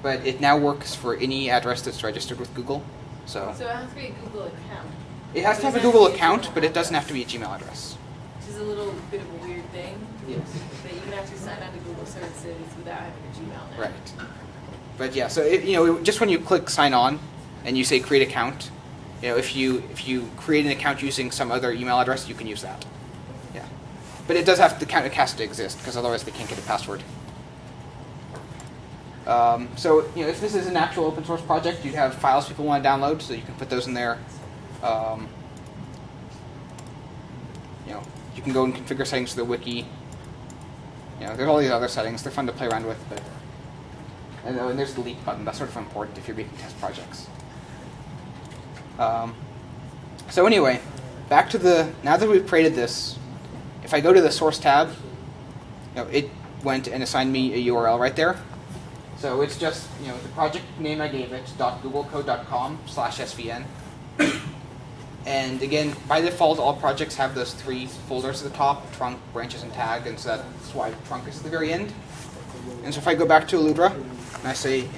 But it now works for any address that's registered with Google. So it has to be a Google account. It has to have a Google account, but it doesn't have to be a Gmail address. Which is a little bit of a weird thing. Yes. That you can actually sign on to Google services without having a Gmail now. Right. But yeah, so just when you click sign on and you say create account, if you create an account using some other email address, you can use that. Yeah. But it does have the account has to exist because otherwise they can't get a password. So if this is an actual open source project, you have files people want to download, so you can put those in there. You can go and configure settings for the wiki. There's all these other settings. They're fun to play around with. But and there's the delete button. That's sort of important if you're making test projects. So anyway, back to now that we've created this, if I go to the source tab, it went and assigned me a URL right there. So it's just, the project name I gave it, .googlecode.com/svn. And again, by default, all projects have those 3 folders at the top, trunk, branches, and tag, and so that's why trunk is at the very end. And so if I go back to Aludra, and I say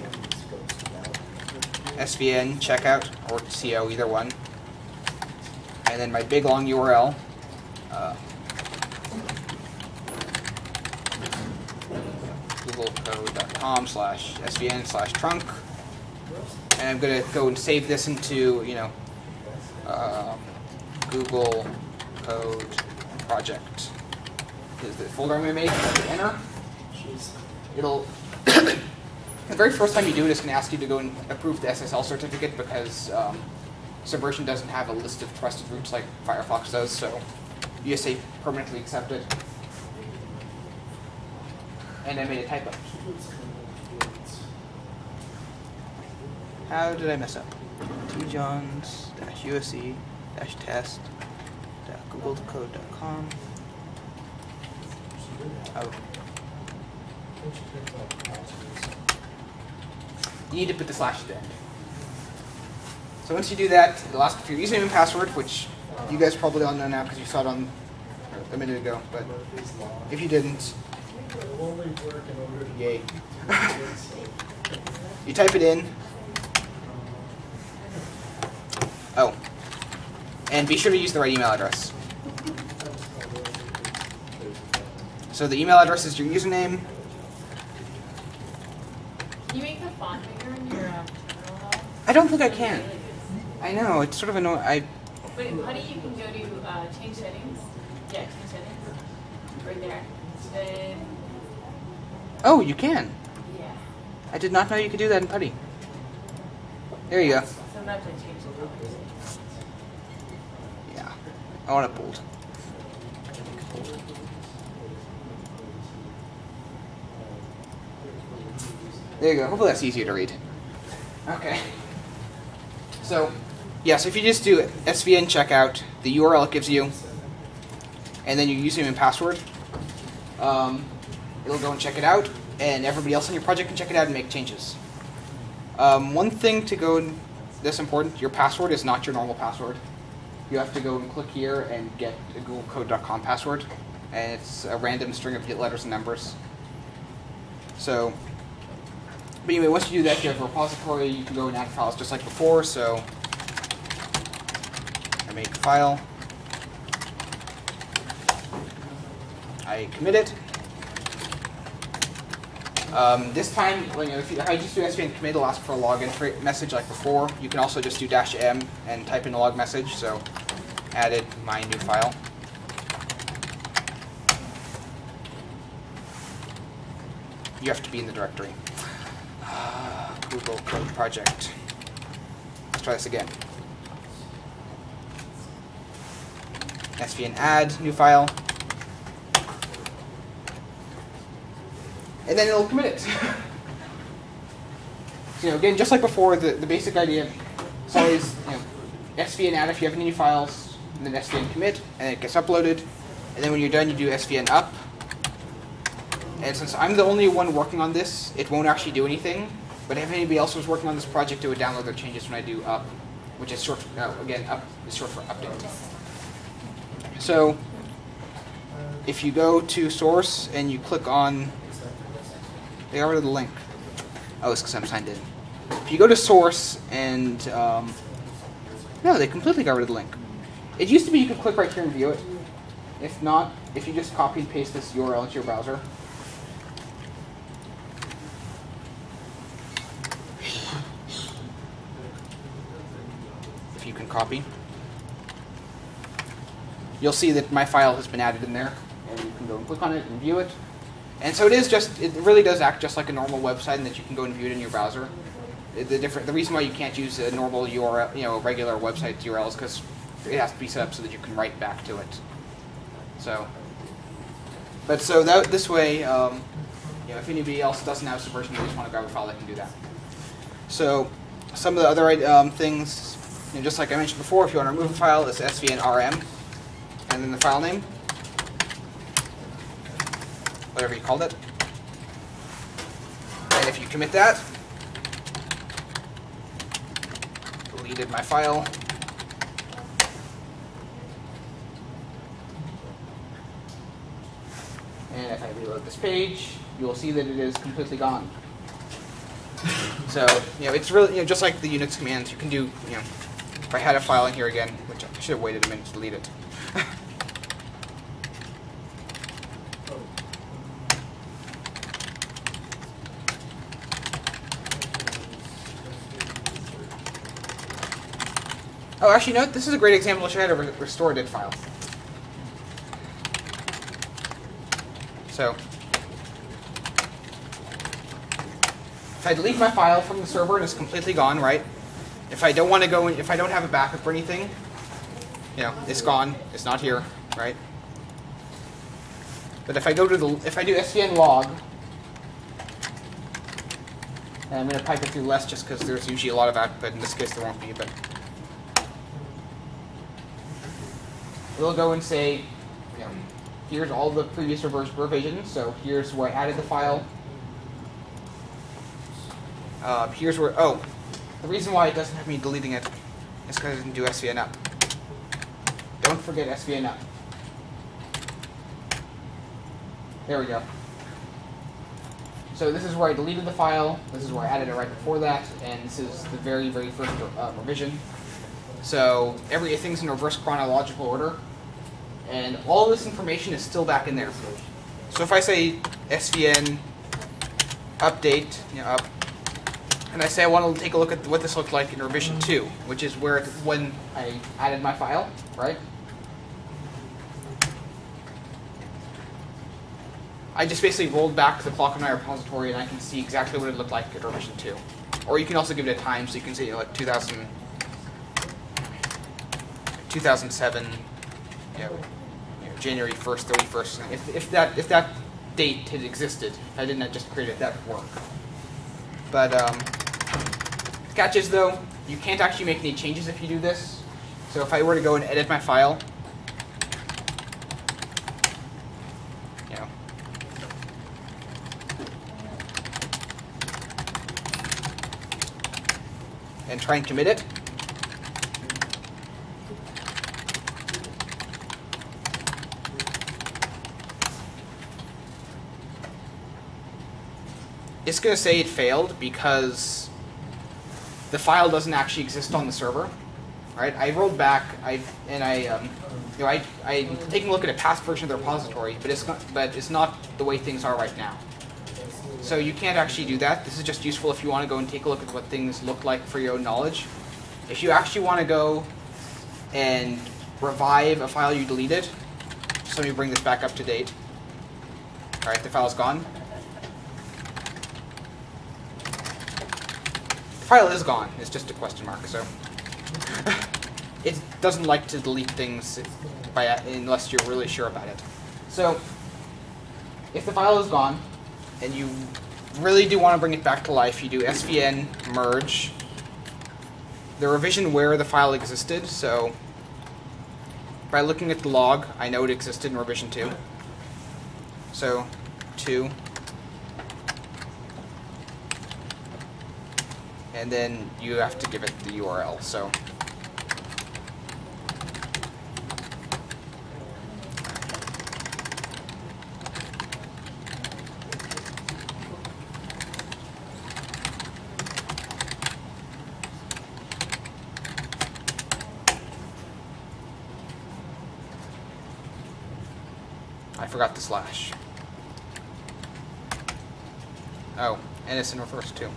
svn checkout, or co, either one, and then my big long URL, googlecode.com/svn/trunk, and I'm going to go and save this into, Google Code Project. is the folder I'm going to make. Enter. It'll the very first time you do it, it's going to ask you to go and approve the SSL certificate because Subversion doesn't have a list of trusted routes like Firefox does. So you just say permanently accepted, and I made a typo. How did I mess up? tjohns-usc-test.googlecode.com. Oh. You need to put the slash at the end. So once you do that, it'll ask for your username and password, which you guys probably all know now because you saw it on a minute ago. But if you didn't, yay. You type it in. Oh. And be sure to use the right email address. So the email address is your username. Can you make the font bigger in your terminal though? I don't think I can. I know, it's sort of annoying. But in Putty you can go to change settings. Yeah, change settings. Right there. Then, Oh, you can. yeah. I did not know you could do that in Putty. There you go. Sometimes I change the colors. Yeah. I want it bold. There you go. Hopefully that's easier to read. Okay. So, yeah, so if you just do SVN checkout, the URL it gives you, and then your username and password, it'll go and check it out, and everybody else on your project can check it out and make changes. One thing to go that's important, your password is not your normal password. You have to go and click here and get a googlecode.com password, and it's a random string of letters and numbers. So, but anyway, once you do that, you have a repository, you can go and add files just like before, so I make a file, I commit it. This time, if I just do SVN commit, it'll ask for a login message like before. You can also just do -m and type in a log message, so added my new file. You have to be in the directory. Google Code Project. Let's try this again. SVN add, new file. And then it'll commit it. So, again, just like before, the basic idea is always SVN add if you have any new files, and then SVN commit, and it gets uploaded. And then when you're done, you do SVN up. And since I'm the only one working on this, it won't actually do anything. But if anybody else was working on this project, it would download their changes when I do up, which is short. Again, up is short for update. So if you go to source and you click on, they got rid of the link. Oh, it's because I'm signed in. If you go to source and no, they completely got rid of the link. It used to be you could click right here and view it. If not, if you just copy and paste this URL into your browser. If you can copy, you'll see that my file has been added in there, and you can go and click on it and view it. And so it really does act just like a normal website, in that you can go and view it in your browser. The reason why you can't use a normal URL, a regular website URL, is because it has to be set up so that you can write back to it. So, this way, if anybody else doesn't have Subversion, they just want to grab a file, they can do that. So, some of the other things, just like I mentioned before, if you want to remove a file, it's SVN RM, and then the file name, whatever you called it. And if you commit that, deleted my file. And if I reload this page, you will see that it is completely gone. So, it's really, just like the Unix commands, you can do, if I had a file in here again, which I should have waited a minute to delete it. Oh, actually, no, this is a great example to show how to restore a did file. So if I delete my file from the server and it's completely gone, right? If I don't want to go in, if I don't have a backup or anything, it's gone. It's not here, right? But if I go to if I do svn log, and I'm going to pipe it through less just because there's usually a lot of output. In this case, there won't be, but we'll go and say, here's all the previous revisions. So here's where I added the file. Here's where, the reason why it doesn't have me deleting it is because I didn't do svn up. Don't forget svn up. There we go. So this is where I deleted the file. This is where I added it right before that, and this is the very, very first revision. So everything's in reverse chronological order, and all this information is still back in there. So if I say svn update, up, and I say I want to take a look at what this looked like in revision 2, which is where when I added my file, right? I just basically rolled back to the clock of my repository, and I can see exactly what it looked like at revision 2. Or you can also give it a time, so you can say like 2007, January 1st, 31st. If that date had existed, I didn't just create it, that would work. But the catch is though, you can't actually make any changes if you do this. So if I were to go and edit my file, and try and commit it, it's going to say it failed because the file doesn't actually exist on the server, right? I rolled back, I'm taking a look at a past version of the repository, but it's not the way things are right now. So you can't actually do that. This is just useful if you want to go and take a look at what things look like for your own knowledge. If you actually want to go and revive a file you deleted, just let me bring this back up to date. All right, the file's gone. The file is gone. It's just a question mark. So it doesn't like to delete things unless you're really sure about it. So if the file is gone, and you really do want to bring it back to life, you do svn merge the revision where the file existed. So by looking at the log, I know it existed in revision 2. So 2, and then you have to give it the URL. So I forgot the slash. Oh, and it's in reverse too.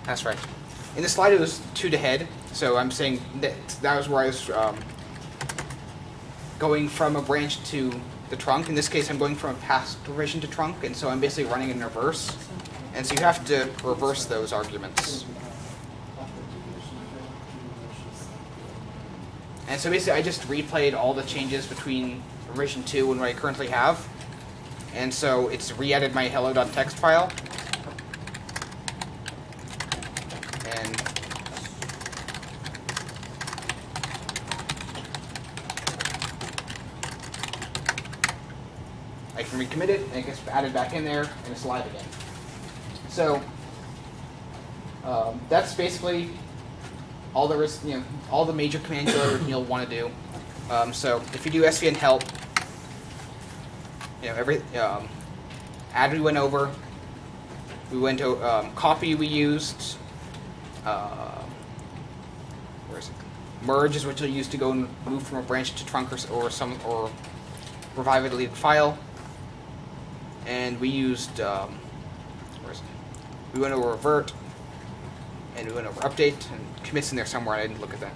That's right. In the slide it was 2 to head, so I'm saying that was where I was going from a branch to the trunk. In this case I'm going from a past revision to trunk, and so I'm basically running in reverse. And so you have to reverse those arguments. And so basically I just replayed all the changes between revision 2 and what I currently have. And so it's re-added my hello.txt file. And I can recommit it, and it gets added back in there, and it's live again. So that's basically all there is, all the major commands you'll want to do. So if you do svn help, add we went over. We went to copy we used. Where is it? Merge is what you'll use to go and move from a branch to trunk or revive a deleted file. And we used where is it? We went over revert, and we went over update, and commits in there somewhere. I didn't look at that.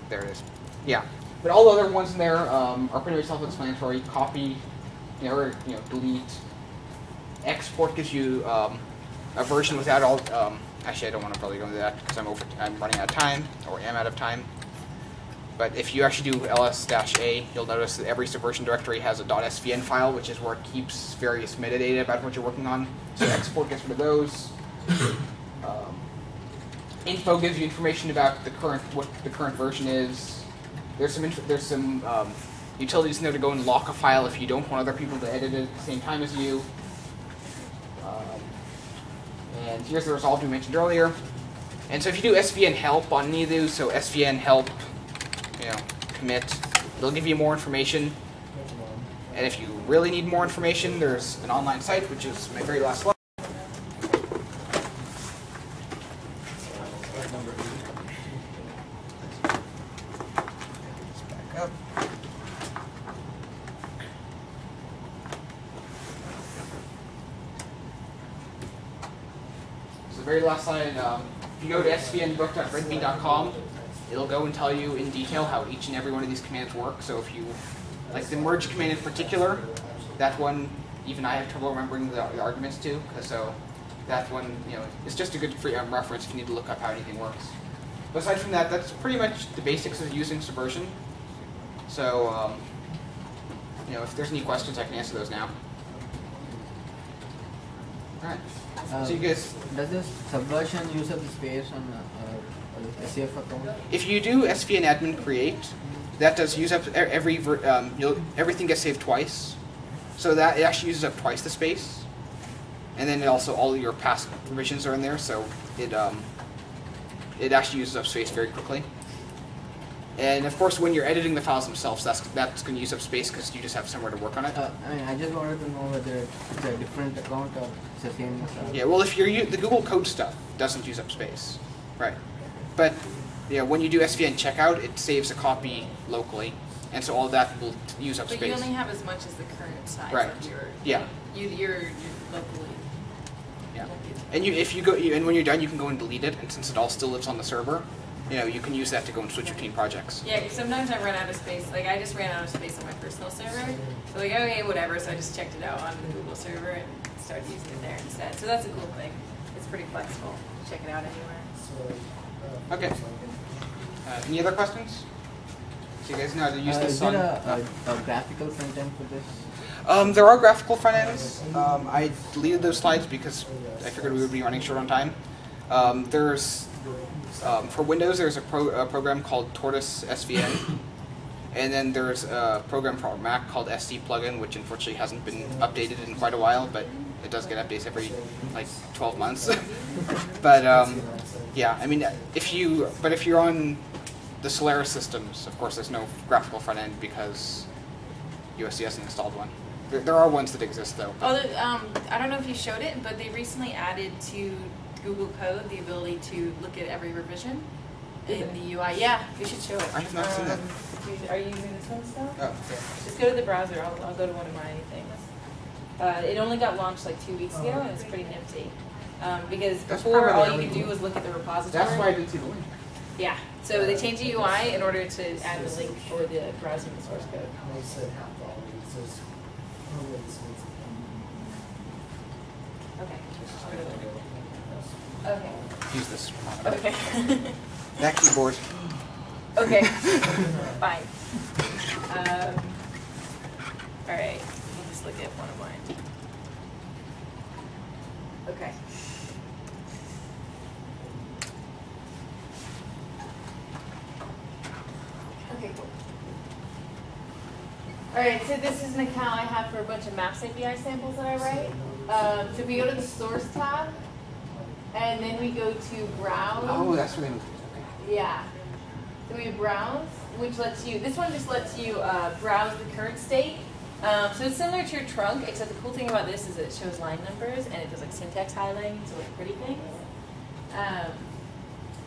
There it is. Yeah. But all the other ones in there are pretty self-explanatory. Copy or delete. Export gives you a version without all. Actually, I don't want to probably go into that because I'm running out of time, or am out of time. But if you actually do ls-a, you'll notice that every Subversion directory has a .svn file, which is where it keeps various metadata about what you're working on. So export gets rid of those. Info gives you information about what the current version is. There's some utilities in there to go and lock a file if you don't want other people to edit it at the same time as you. And here's the resolve we mentioned earlier. And so if you do svn help on any of those, so svn help, commit, it'll give you more information. And if you really need more information, there's an online site, which is my very last slide. Let's back up. So the very last slide, if you go to svnbook.redbean.com, it'll go and tell you in detail how each and every one of these commands work. So if you, like the merge command in particular, that one, even I have trouble remembering the arguments to, so that one, it's just a good free reference if you need to look up how anything works. But aside from that, that's pretty much the basics of using Subversion. So, if there's any questions, I can answer those now. All right. So you guys, does this Subversion use up the space on SAF account? if you do svn admin create, that does use up everything gets saved twice. So that it actually uses up twice the space, and then also all of your past permissions are in there. So it actually uses up space very quickly. And of course, when you're editing the files themselves, that's going to use up space because you just have somewhere to work on it. I just wanted to know whether it's a different account or it's the same. Yeah, well, if you're the Google Code stuff doesn't use up space, right? But when you do svn checkout, it saves a copy locally, and so all of that will use up space. But you only have as much as the current size Right. of your. Yeah. You're locally. Yeah. And and when you're done, you can go and delete it, and since it all still lives on the server, you can use that to go and switch between projects. Yeah, because sometimes I run out of space. Like I just ran out of space on my personal server. So like, okay, whatever. So I just checked it out on the Google server and started using it there instead. So that's a cool thing. It's pretty flexible. Check it out anywhere. Okay. Any other questions? So you guys know how to use this Is on. there a graphical front end for this? There are graphical front ends. I deleted those slides because I figured we would be running short on time. There's for Windows, there's a program called Tortoise SVN, and then there's a program for Mac called SD Plugin, which unfortunately hasn't been updated in quite a while, but it does get updates every like 12 months. But yeah, I mean, if you're on the Solaris systems, of course, there's no graphical front end because USC hasn't installed one. There are ones that exist though. Oh, I don't know if you showed it, but they recently added to Google Code the ability to look at every revision in the UI. Yeah, you should show it. I have not seen that. Are you using this one still? Oh, okay. Just go to the browser. I'll go to one of my things. It only got launched like 2 weeks ago, and it's pretty nifty. Because That's before, probably all you the could do was look at the repository. That's why I did see the link. Yeah. So they changed the UI in order to add the link for the browsing the source code. I said half dollar. It says, oh, wait, so it's Okay. Okay. Use this. Okay. That keyboard. Okay. Fine. All right. Let me just look at one of mine. Okay. Okay, cool. All right, so this is an account I have for a bunch of Maps API samples that I write. So we go to the Source tab, and then we go to Browse. Oh, that's where they moved it. Okay. Yeah. So we browse, which lets you, this one just lets you browse the current state. So it's similar to your trunk, except the cool thing about this is that it shows line numbers and it does like syntax highlighting, so like pretty things.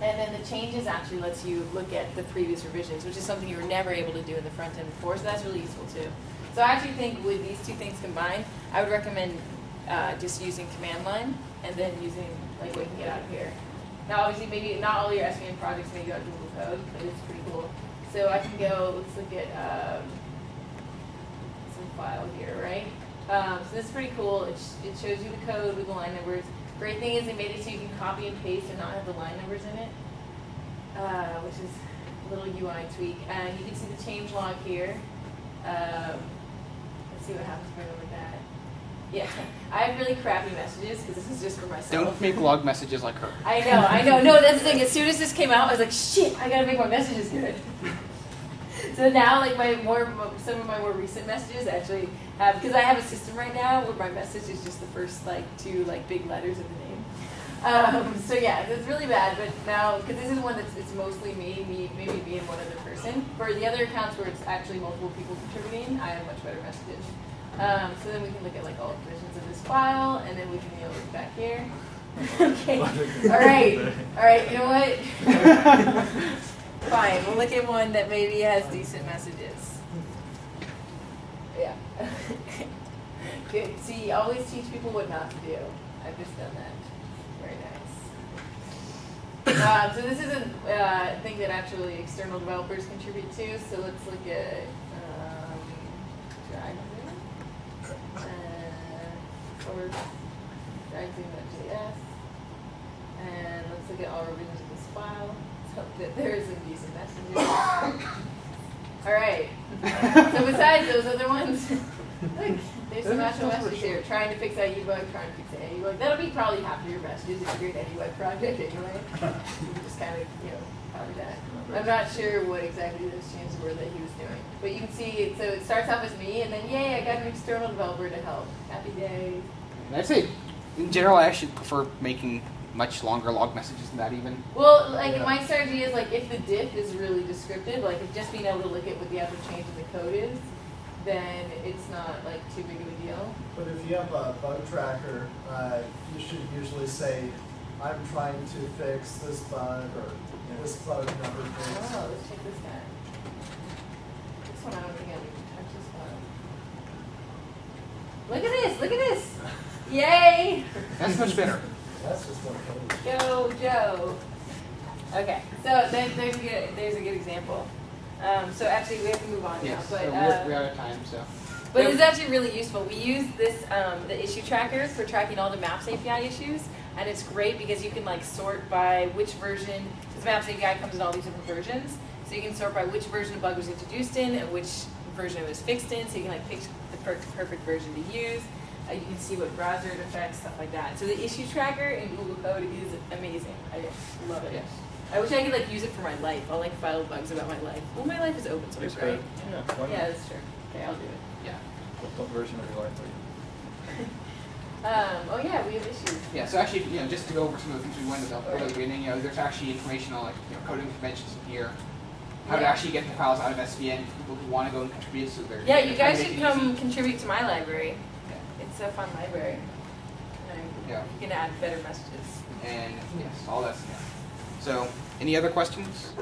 And then the changes actually lets you look at the previous revisions, which is something you were never able to do in the front end before, so that's really useful too. So I actually think with these two things combined, I would recommend just using command line and then using like what you can get out of here. Now obviously maybe not all your SVN projects may go out Google Code, but it's pretty cool. So I can go, let's look at some file here, right? So this is pretty cool. It shows you the code with the line numbers. Great thing is they made it so you can copy and paste and not have the line numbers in it, which is a little UI tweak. And you can see the change log here. Let's see what happens if I go with that. Yeah, I have really crappy messages because this is just for myself. Don't make log messages like her. I know. No, that's the thing. As soon as this came out, I was like, shit, I gotta make my messages good. So now, like some of my more recent messages actually have, because I have a system right now where my message is just the first like 2 like big letters of the name. So yeah, it's really bad. But now, because this is one it's mostly maybe me and one other person. For the other accounts where it's actually multiple people contributing, I have much better messages. So then we can look at like all versions of this file, and then we can look back here. Okay. All right. You know what? Fine. We'll look at one that maybe has decent messages. Yeah. Good. See, always teach people what not to do. I've just done that. Very nice. So this is a thing that actually external developers contribute to. So let's look at or drag.js, and let's look at all revisions of this file. So that there is some decent messages. All right. So besides those other ones, look, there's some actual messages here. Trying to fix that bug, trying to fix the AU bug. That'll be probably half of your messages if you're doing any web project anyway. You just kind of, copy that. I'm not sure what exactly those changes were that he was doing. But you can see, so it starts off as me, and then, yay, I got an external developer to help. Happy day. And I'd say, in general, I actually prefer making much longer log messages than that even. Well, like my strategy is like if the diff is really descriptive, like if just being able to look at what the actual change in the code is, then it's not like too big of a deal. But if you have a bug tracker, you should usually say, I'm trying to fix this bug or this bug number fix. Oh, let's check this guy. This one I don't think I need to touch this bug. Look at this, look at this. Yay! That's much better. That's just one code. Go, Joe. Okay, so there's a good example. So actually, we have to move on Yes, now. so But we're out of time, so. But it's actually really useful. We use this the issue tracker for tracking all the Maps API issues, and it's great because you can like sort by which version. This Maps API comes in all these different versions, so you can sort by which version the bug was introduced in and which version it was fixed in. So you can like pick the perfect version to use. You can see what browser it affects, stuff like that. So the issue tracker in Google Code is amazing. I love it. Yes. I wish I could like use it for my life. I'll like file bugs about my life. Well, my life is open source, right? Yeah, that's true. Okay, I'll do it. Yeah. What version of your life are you? Oh yeah, we have issues. Yeah, so actually, just to go over some of the things we went over at the beginning, there's actually information on like coding conventions in here, how to actually get the files out of SVN for people who want to go and contribute. So they're You guys should come contribute to my library. Yeah. It's a fun library. Yeah. You can add better messages. And yes, all that stuff. So, any other questions?